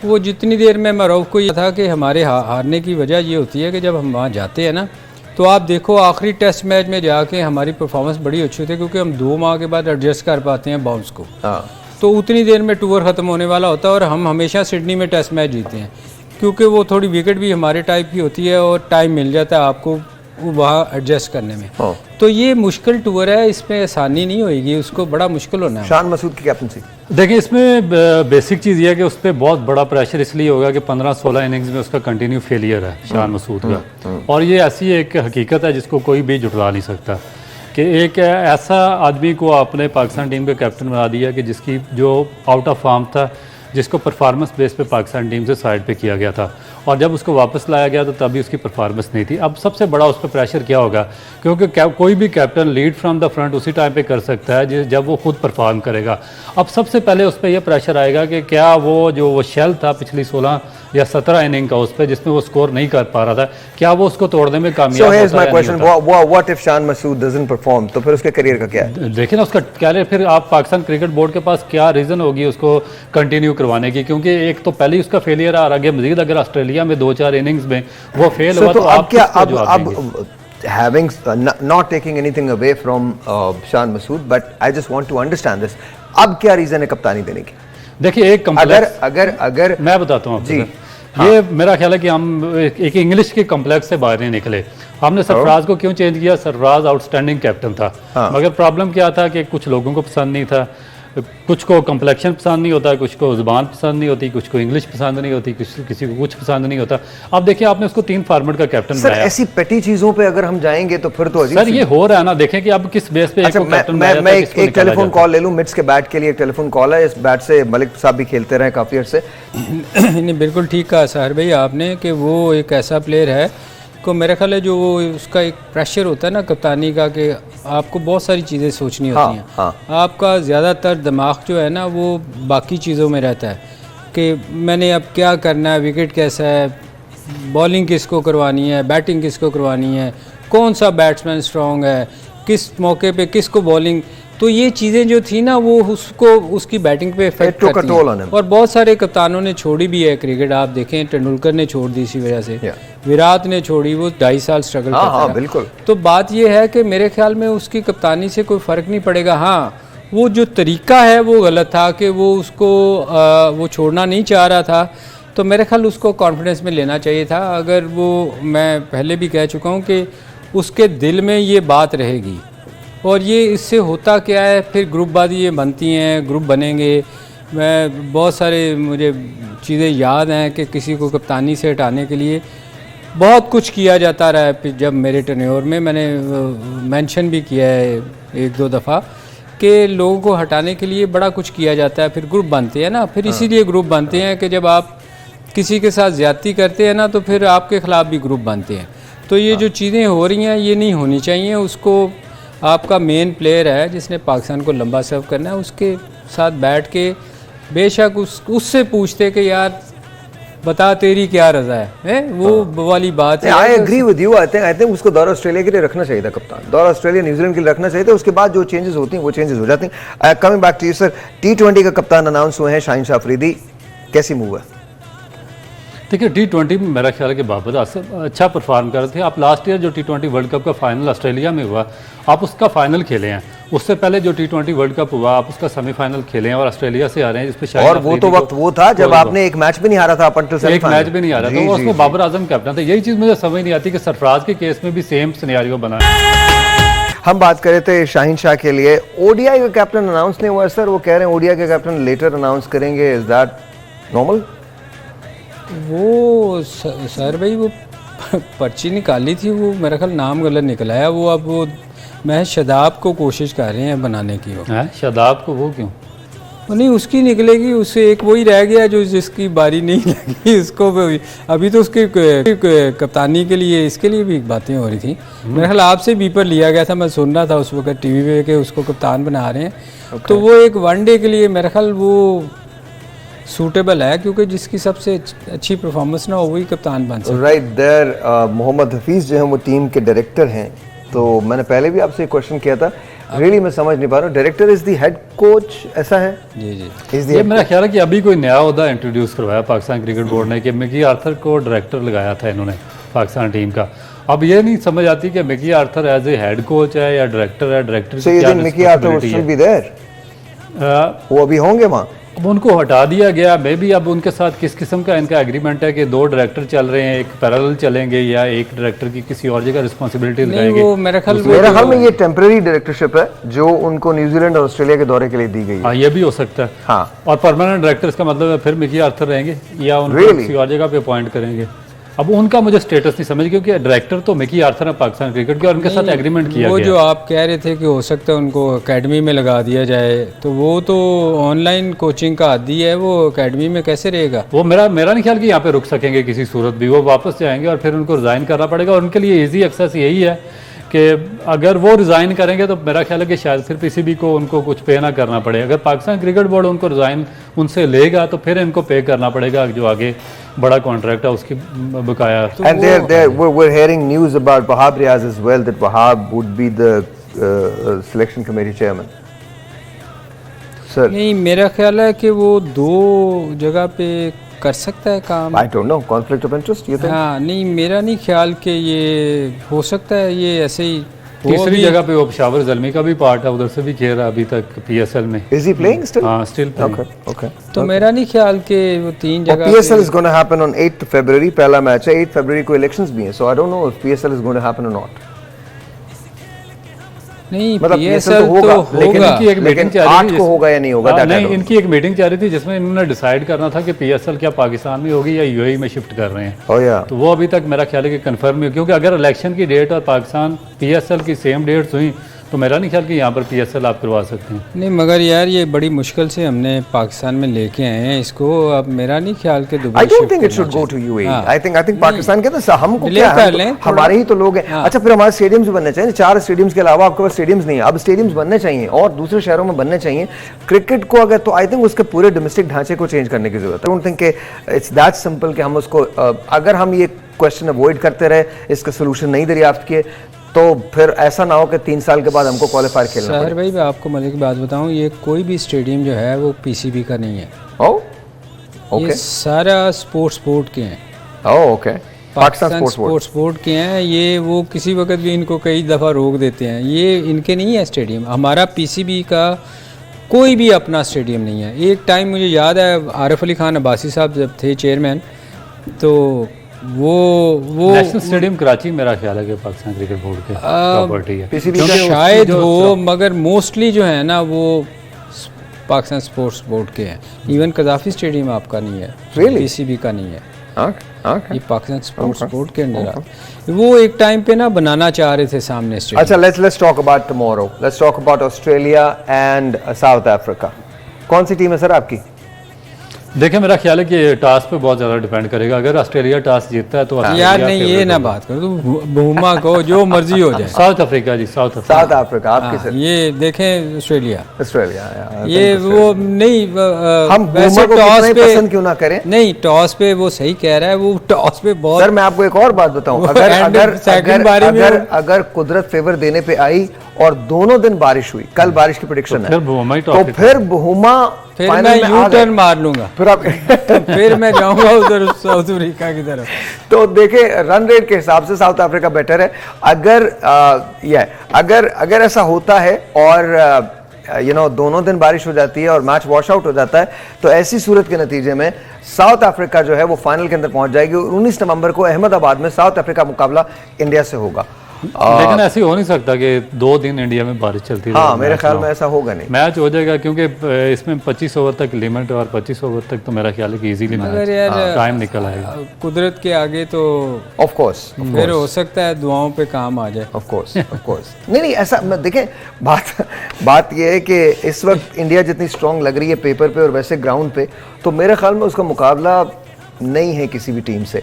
वो जितनी देर में मोरक्को को ये था कि हमारे हारने की वजह ये होती है कि जब हम वहाँ जाते हैं ना, तो आप देखो आखिरी टेस्ट मैच में जाके हमारी परफॉर्मेंस बड़ी अच्छी होती है, क्योंकि हम 2 माह के बाद एडजस्ट कर पाते हैं बाउंस को। तो उतनी देर में टूर ख़त्म होने वाला होता है और हम हमेशा सिडनी में टेस्ट मैच जीते हैं, क्योंकि वो थोड़ी विकेट भी हमारे टाइप की होती है और टाइम मिल जाता है आपको वहाँ एडजस्ट करने में। तो ये मुश्किल टूर है, इसमें आसानी नहीं होगी, उसको बड़ा मुश्किल होना है। शान मसूद की कैप्टनसी देखिए, इसमें बेसिक चीज़ ये है कि उस पर बहुत बड़ा प्रेशर इसलिए होगा कि 15-16 इनिंग्स में उसका कंटिन्यू फेलियर है शान मसूद का। और ये ऐसी एक हकीकत है जिसको कोई भी जुटला नहीं सकता कि एक ऐसा आदमी को आपने पाकिस्तान टीम का कैप्टन बना दिया कि जिसकी जो आउट ऑफ फॉर्म था, जिसको परफॉर्मेंस बेस पे पाकिस्तान टीम से साइड पे किया गया था, और जब उसको वापस लाया गया तो तभी उसकी परफॉर्मेंस नहीं थी। अब सबसे बड़ा उस पर प्रेशर क्या होगा, क्योंकि कोई भी captain lead from the front उसी टाइम पे कर सकता है जब वो खुद परफॉर्म करेगा। अब सबसे पहले उस पर यह प्रेशर आएगा कि क्या वो शेल था पिछली 16 या 17 इनिंग का उस पर जिसमें वो स्कोर नहीं कर पा रहा था, क्या वो उसको तोड़ने में कामयाब होता है? So here's my question, what if Shan Masood doesn't perform? तो फिर उसके करियर का क्या है? देखिए ना, उसका क्या है, फिर आप पाकिस्तान क्रिकेट बोर्ड के पास क्या रीज़न होगी उसको कंटिन्यू करवाने की, क्योंकि एक तो पहले ही उसका फेलियर आ आगे मजीद अगर ऑस्ट्रेलिया में 2-4 इनिंग्स में वो फेल हुआ तो अब क्या, अब having not taking anything away from Shan Masood, but I just want to understand this, अब क्या रीजन है कप्तानी देने की? देखिए, एक अगर मैं बताता हूँ जी, ये मेरा ख्याल है कि हम एक इंग्लिश के कॉम्प्लेक्स से बाहर नहीं निकले। हमने सरफराज को क्यों चेंज किया? सरफराज आउटस्टैंडिंग कैप्टन था, मगर प्रॉब्लम क्या था कि कुछ लोगों को पसंद नहीं था, कुछ को कम्प्लेक्शन पसंद नहीं होता, कुछ को ज़ुबान पसंद नहीं होती, कुछ को इंग्लिश पसंद नहीं होती, किसी को कुछ पसंद नहीं होता। अब देखिए, आपने उसको 3 फॉर्मेट का कैप्टन बनाया। ऐसी पेटी चीजों पे अगर हम जाएंगे तो फिर तो सर ये हो रहा है ना, देखें कि अब किस बेस पे अच्छा, मैं एक टेलीफोन कॉल ले लूं। मिट्स के बैट के लिए एक टेलीफोन कॉल है, इस बैट से मलिक साहब भी खेलते रहे काफी अरसे। नहीं, बिल्कुल ठीक कहा साहर भाई आपने कि वो एक ऐसा प्लेयर है को मेरा ख्याल है जो उसका एक प्रेशर होता है ना कप्तानी का, कि आपको बहुत सारी चीज़ें सोचनी होती हैं। आपका ज़्यादातर दिमाग जो है ना वो बाकी चीज़ों में रहता है कि मैंने अब क्या करना है, विकेट कैसा है, बॉलिंग किसको करवानी है, बैटिंग किसको करवानी है, कौन सा बैट्समैन स्ट्रॉन्ग है, किस मौके पे किसको बॉलिंग। तो ये चीज़ें जो थी ना वो उसको उसकी बैटिंग पे इफेक्ट करती हैं। और बहुत सारे कप्तानों ने छोड़ी भी है क्रिकेट, आप देखें तेंदुलकर ने छोड़ दी इसी वजह से, विराट ने छोड़ी, वो 2.5 साल स्ट्रगल करता रहा। बिल्कुल। तो बात ये है कि मेरे ख्याल में उसकी कप्तानी से कोई फ़र्क नहीं पड़ेगा। हाँ, वो जो तरीका है वो गलत था कि वो उसको वो छोड़ना नहीं चाह रहा था, तो मेरे ख्याल उसको कॉन्फिडेंस में लेना चाहिए था। अगर वो, मैं पहले भी कह चुका हूँ कि उसके दिल में ये बात रहेगी, और ये इससे होता क्या है, फिर ग्रुपबाजी ये बनती हैं, ग्रुप बनेंगे। मैं बहुत सारे मुझे चीज़ें याद हैं कि किसी को कप्तानी से हटाने के लिए बहुत कुछ किया जाता रहा है। जब मेरे टेन्योर में मैंने मेंशन भी किया है 1-2 दफ़ा कि लोगों को हटाने के लिए बड़ा कुछ किया जाता है, फिर ग्रुप बनते हैं ना, फिर इसीलिए ग्रुप बनते हैं कि जब आप किसी के साथ ज़्यादती करते हैं ना तो फिर आपके ख़िलाफ़ भी ग्रुप बनते हैं। तो ये जो चीज़ें हो रही हैं ये नहीं होनी चाहिए। उसको, आपका मेन प्लेयर है जिसने पाकिस्तान को लंबा सर्व करना है, उसके साथ बैठ के बेशक उससे पूछते कि यार बता तेरी क्या रजा है, वो वाली बात है। I agree with you. I think उसको दौरा ऑस्ट्रेलिया के लिए रखना चाहिए था कप्तान, दौरा ऑस्ट्रेलिया न्यूजीलैंड के लिए रखना चाहिए था। उसके बाद जो चेंजेस होती हैं वो चेंजेस हो जाती हैं। Coming back to you sir, T20 का कप्तान अनाउंस हुए हैं शाहीन शाह अफरीदी, कैसी मूव है? देखिए, T20 में मेरा ख्याल है कि बाबर आसिफ अच्छा परफॉर्म कर रहे थे। आप लास्ट ईयर जो T20 वर्ल्ड कप का फाइनल ऑस्ट्रेलिया में हुआ, आप उसका फाइनल खेले हैं। उससे पहले जो T20 वर्ल्ड कप हुआ आप उसका सेमीफाइनल खेले हैं और ऑस्ट्रेलिया से आ रहे हैं, जिसपे और वो तो वक्त वो था जब आपने एक मैच भी नहीं हारा था, एक मैच भी नहीं हारा था, तो उसमें बाबर आजम कैप्टन थे। यही चीज़ मुझे समझ नहीं आती कि सरफराज के केस में भी सेम सिनेरियो बना है। हम बात कर रहे थे शाहीन शाह के लिए, ओडीआई का कैप्टन अनाउंस नहीं हुआ सर, वो कह रहे हैं ओडीआई के कैप्टन लेटर अनाउंस करेंगे, इज दैट नॉर्मल? वो सर भाई वो पर्ची निकाली थी, वो मेरा ख्याल नाम गलत निकला है। वो अब वो मैं शदाब को कोशिश कर रहे हैं बनाने की। वो शदाब को वो क्यों? नहीं उसकी निकलेगी, उससे एक वही रह गया जो जिसकी बारी नहीं लगी उसको अभी तो उसकी कप्तानी के लिए इसके लिए भी बातें हो रही थी। मेरे ख्याल आपसे भी पर लिया गया था, मैं सुन रहा था उस वक्त टीवी पे कि उसको कप्तान बना रहे हैं। तो वो एक वनडे के लिए मेरे ख्याल वो सूटेबल है, क्योंकि जिसकी सबसे अच्छी परफॉर्मेंस ना हो वही कप्तान बन सकता है। राइट देयर मोहम्मद हफीज़ जो है वो टीम के डायरेक्टर हैं। तो मैंने पहले भी आपसे एक क्वेश्चन किया था, रियली मैं समझ नहीं पा रहा हूँ, director is the head coach, ऐसा है? जी जी। ये मेरा ख्याल है कि अभी कोई नया ओहदा इंट्रोड्यूस करवाया पाकिस्तान क्रिकेट बोर्ड ने कि मिकी आर्थर को डायरेक्टर लगाया था इन्होंने पाकिस्तान टीम का। अब ये नहीं समझ आती कि Mickey Arthur as a head coach है या डायरेक्टर है, director So you think Mickey Arthur would still be there? वो अभी होंगे वहाँ? अब उनको हटा दिया गया। मे भी अब उनके साथ किस किस्म का इनका एग्रीमेंट है कि 2 डायरेक्टर चल रहे हैं, एक पैरेलल चलेंगे या एक डायरेक्टर की किसी और जगह रिस्पांसिबिलिटी लगाएंगे। वो मेरे ख्याल में ये टेम्पररी डायरेक्टरशिप है जो उनको न्यूजीलैंड और ऑस्ट्रेलिया के दौरे के लिए दी गई है। हाँ, ये भी हो सकता है। हाँ। और परमानेंट डायरेक्टर इसका मतलब है फिर मिकी आर्थर रहेंगे या उनको किसी और जगह पे अपॉइंट करेंगे। अब उनका मुझे स्टेटस नहीं समझ, क्योंकि डायरेक्टर तो मिकी आर्थर है पाकिस्तान क्रिकेट के और उनके साथ एग्रीमेंट किया गया। वो जो आप कह रहे थे कि हो सकता है उनको एकेडमी में लगा दिया जाए, तो वो तो ऑनलाइन कोचिंग का आदी है, वो एकेडमी में कैसे रहेगा? वो मेरा नहीं ख्याल कि यहाँ पे रुक सकेंगे किसी सूरत भी। वो वापस जाएंगे और फिर उनको रिजाइन करना पड़ेगा। और उनके लिए ईजी एक्सेस यही है कि अगर वो रिज़ाइन करेंगे तो मेरा ख्याल है कि शायद फिर पीसीबी को उनको कुछ पे ना करना पड़े। अगर पाकिस्तान क्रिकेट बोर्ड उनको रिज़ाइन उनसे लेगा तो फिर इनको पे करना पड़ेगा जो आगे बड़ा कॉन्ट्रैक्ट है उसकी बकाया। And we're hearing news about Wahab Riaz as well, that Wahab would be the selection committee chairman. Sir, नहीं, मेरा ख्याल है कि वो 2 जगह पे कर सकता है काम। I don't know, conflict of interest, you think? हाँ, नहीं मेरा नहीं ख्याल कि ये हो सकता है, ये ऐसे ही। तीसरी जगह पे वो पेशावर ज़ल्मी का भी पार्ट है, उधर से भी खेल रहा अभी तक पीएसएल में। Is he playing still? हाँ, स्टिल Okay, okay. तो मेरा नहीं ख्याल कि वो 3 जगह PSL is going to happen on 8th February, पहला मैच है, 8 February को इलेक्शंस भी हैं, so I don't know if PSL is going to happen or not. नहीं, मतलब PSL तो होगा, लेकिन इनकी एक मीटिंग चल रही थी, को होगा या नहीं होगा, नहीं, इनकी एक मीटिंग चल रही थी जिसमें इन्होंने डिसाइड करना था कि पीएसएल क्या पाकिस्तान में होगी या यूएई में शिफ्ट कर रहे हैं। Oh yeah. तो वो अभी तक मेरा ख्याल है कि कंफर्म नहीं, क्योंकि अगर इलेक्शन की डेट और पाकिस्तान पीएसएल की सेम डेट्स हुई तो मेरा नहीं ख्याल कि यहाँ पर पीएसएल आप करवा सकते हैं। नहीं, मगर यार ये बड़ी मुश्किल से हमने पाकिस्तान में लेके आए हैं इसको। अब मेरा नहीं ख्याल कि Dubai I don't think it should go to UAE. I think Pakistan के तो हमको क्या है, हमारे ही तो लोग हैं। अच्छा, फिर हमारे स्टेडियम्स बनने चाहिए, 4 स्टेडियम्स के अलावा आपके पास स्टेडियम्स नहीं है। अब स्टेडियम्स बनने चाहिए और दूसरे शहरों में बनने चाहिए क्रिकेट को अगर, तो आई थिंक उसके पूरे डोमेस्टिक ढांचे को चेंज करने की जरूरत है। आई don't think it's that simple कि हम उसको, अगर हम ये क्वेश्चन अवॉइड करते रहे, इसका सोल्यूशन नहीं दरियाफ्त किए, तो फिर ऐसा ना हो कि 3 साल के बाद हमको क्वालिफायर खेलना पड़े। सर भाई, मैं आपको मजे की बात बताऊं, ये कोई भी स्टेडियम जो है वो पीसीबी का नहीं है। ओके, ये सारा स्पोर्ट्स बोर्ड के हैं। ओके, पाकिस्तान स्पोर्ट्स बोर्ड के हैं ये। वो किसी वक्त भी इनको कई दफ़ा रोक देते हैं। ये इनके नहीं है स्टेडियम। हमारा पीसीबी का कोई भी अपना स्टेडियम नहीं है। एक टाइम मुझे याद है, आरिफ अली खान अब्बासी साहब जब थे चेयरमैन, तो वो नेशनल स्टेडियम कराची मेरा ख्याल है कि पाकिस्तान क्रिकेट बोर्ड के प्रॉपर्टी है, शायद हो, मगर मोस्टली जो है ना वो पाकिस्तान स्पोर्ट्स बोर्ड के हैं। इवन कदाफी स्टेडियम आपका नहीं है, पीसीबी का नहीं है। ये पाकिस्तान स्पोर्ट्स बोर्ड के अंदर है। वो एक टाइम पे ना बनाना चाह रहे थे सामने स्टेडियम। अच्छा, let's talk about tomorrow. Let's talk about Australia and south Africa. कौन सी टीम है सर आपकी? देखिए, मेरा ख्याल है कि टॉस पे बहुत ज़्यादा डिपेंड करेगा। अगर ऑस्ट्रेलिया टॉस जीतता है तो यार नहीं, ये ना बात करो, तो भूमा को जो मर्जी हो जाए। साउथ अफ्रीका जी, साउथ अफ्रीका आपकी सर। ये देखें ऑस्ट्रेलिया ये वो नहीं, हम वैसे टॉस पे पसंद क्यों ना करें? नहीं, टॉस पे वो सही कह रहा है, वो टॉस पे बहुत। सर मैं आपको एक और बात बताऊं, अगर कुदरत फेवर देने पे आई और दोनों दिन बारिश हुई, कल बारिश की प्रेडिक्शन है, तो फिर बुहुमा फिर मैं यू टर्न मार लूंगा, फिर मैं जाऊंगा उधर साउथ अफ्रीका की तरफ। तो देखे, रन रेट के हिसाब से साउथ अफ्रीका बेटर है। अगर ऐसा होता है और दोनों दिन बारिश हो जाती है और मैच वॉश आउट हो जाता है, तो ऐसी सूरत के नतीजे में साउथ अफ्रीका जो है वो फाइनल के अंदर पहुंच जाएगी। और 19 नवंबर को अहमदाबाद में साउथ अफ्रीका मुकाबला इंडिया से होगा। लेकिन ऐसे हो नहीं सकता कि 2 दिन इंडिया में बारिश चलती रहे। हाँ मेरे ख्याल में ऐसा होगा नहीं। मैच हो जाएगा क्योंकि इसमें 25 ओवर तक लिमिट है और 25 ओवर तक तो मेरा ख्याल है कि इजीली टाइम निकल आएगा। कुदरत के आगे तो ऑफ कोर्स फिर हो सकता है दुआओं पे काम आ जाए। ऑफ कोर्स नहीं ऐसा देखें, बात ये है कि इस वक्त इंडिया जितनी स्ट्रांग लग रही है पेपर पे और वैसे ग्राउंड पे, तो मेरे ख्याल में उसका मुकाबला नहीं है किसी भी टीम से।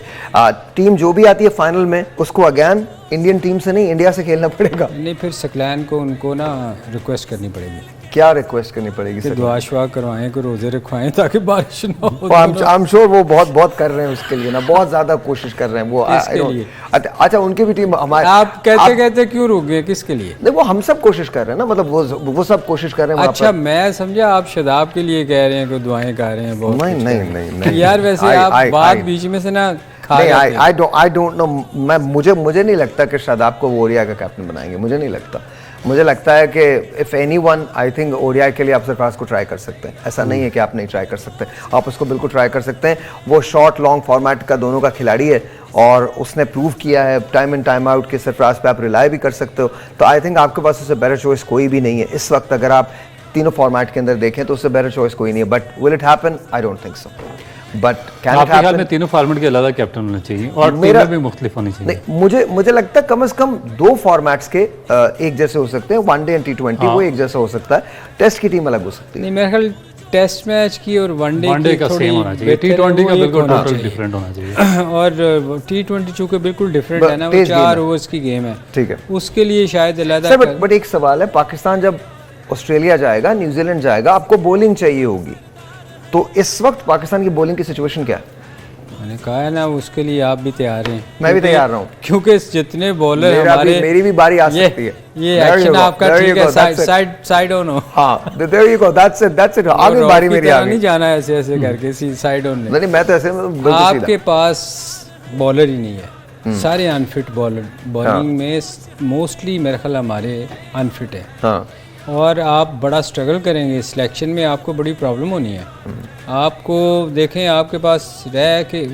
टीम जो भी आती है फाइनल में उसको अगेन इंडियन टीम से नहीं इंडिया से खेलना पड़ेगा। नहीं फिर सकलैन को उनको ना रिक्वेस्ट करनी पड़ेगी। क्या रिक्वेस्ट करनी पड़ेगी? कि दुआ शुआ करवाएं, को रोजे रखवाएं ताकि बारिश ना हो। आई एम श्योर वो बहुत कर रहे हैं उसके लिए ना, बहुत ज्यादा कोशिश कर रहे हैं वो। अच्छा उनकी भी टीम हमारे, आप कहते क्यों रुक गए? किसके लिए? नहीं वो हम सब कोशिश कर रहे हैं ना, मतलब वो सब कोशिश कर रहे हैं। अच्छा मैं समझा आप शदाब के लिए कह रहे हैं कि दुआएं कर रहे हैं बहुत। नहीं यार वैसे आप बात बीच में से ना आई डोंट नो, मुझे नहीं लगता कि शादाब को वो ओडिया का कैप्टन बनाएंगे, मुझे नहीं लगता। मुझे लगता है कि if anyone, I think Odia के लिए आप सरफराज को ट्राई कर सकते हैं। ऐसा नहीं है कि आप नहीं ट्राई कर सकते, आप उसको बिल्कुल ट्राई कर सकते हैं। वो शॉर्ट लॉन्ग फॉर्मेट का दोनों का खिलाड़ी है और उसने प्रूव किया है टाइम इन टाइम आउट के सरफराज पे आप रिलाई भी कर सकते हो। तो आई थिंक आपके पास उससे बेटर चॉइस कोई भी नहीं है इस वक्त। अगर आप तीनों फॉर्मेट के अंदर देखें तो उससे बेटर चॉइस कोई नहीं है। But will it happen? I don't think so. But can it happen? तीनों फॉर्मेट के अलग कैप्टन होना चाहिए और टीमें भी मुख्तलिफ होनी चाहिए। नहीं मुझे लगता है कम से कम 2 फॉर्मेट्स के एक जैसे हो सकते हैं। वनडे एंड T20 वो एक जैसा हो सकता है, टेस्ट की टीम अलग हो सकती है। नहीं मेरे ख्याल टेस्ट मैच की और वनडे का सेम होना चाहिए, T20 का बिल्कुल टोटल डिफरेंट होना चाहिए। और T20 चूंकि बिल्कुल डिफरेंट है ना, वो 4 ओवर्स की गेम है, ठीक है, उसके लिए शायद अलग। बट एक सवाल है, पाकिस्तान जब ऑस्ट्रेलिया जाएगा, न्यूजीलैंड जाएगा, आपको बॉलिंग चाहिए होगी, तो इस वक्त पाकिस्तान की बॉलिंग की सिचुएशन क्या है? मैंने कहा है ना उसके लिए आप भी तैयार हैं। मैं भी तैयार हूँ क्योंकि जितने बॉलर हमारे, मेरी भी बारी आ सकती है। ये एक्शन आपका ठीक है, साइड ऑन हो। हाँ there you go, that's it आगे बारी मेरी आ गई। नहीं जाना ऐसे करके साइड ऑन नहीं, मैं तो ऐसे आपके पास बॉलर ही नहीं है, सारे अनफिट बॉलर। बॉलिंग में मोस्टली मेरे ख्याल हमारे अनफिट है। हाँ और आप बड़ा स्ट्रगल करेंगे सिलेक्शन में, आपको बड़ी प्रॉब्लम होनी है। आपको देखें आपके पास रह के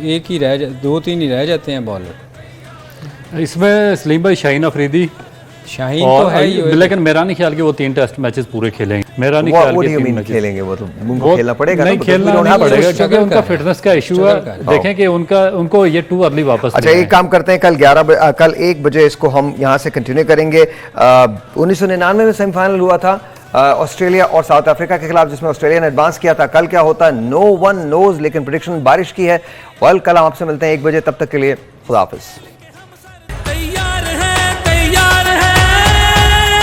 2-3 ही रह जाते हैं बॉलर। इसमें सलीम भाई शाहीन अफरीदी तो है ही, लेकिन मेरा नहीं ख्याल कि वो 3 टेस्ट मैचेस पूरे खेलेंगे। मेरा नहीं ख्याल कि 3 मैचेस खेलेंगे। वो तो उनको खेलना पड़ेगा, नहीं खेलना पड़ेगा क्योंकि उनका फिटनेस का इशू है। देखें कि उनको ये 2 अर्ली वापस। अच्छा एक काम करते हैं, कल 1 बजे इसको हम यहाँ से कंटिन्यू करेंगे। 1999 में सेमीफाइनल हुआ था ऑस्ट्रेलिया और साउथ अफ्रीका के खिलाफ, जिसमें ऑस्ट्रेलिया ने एडवांस किया था। कल क्या होता है नो वन नोज, लेकिन प्रेडिक्शन बारिश की है। कल हम आपसे मिलते हैं 1 बजे, तब तक के लिए खुदा हाफिज।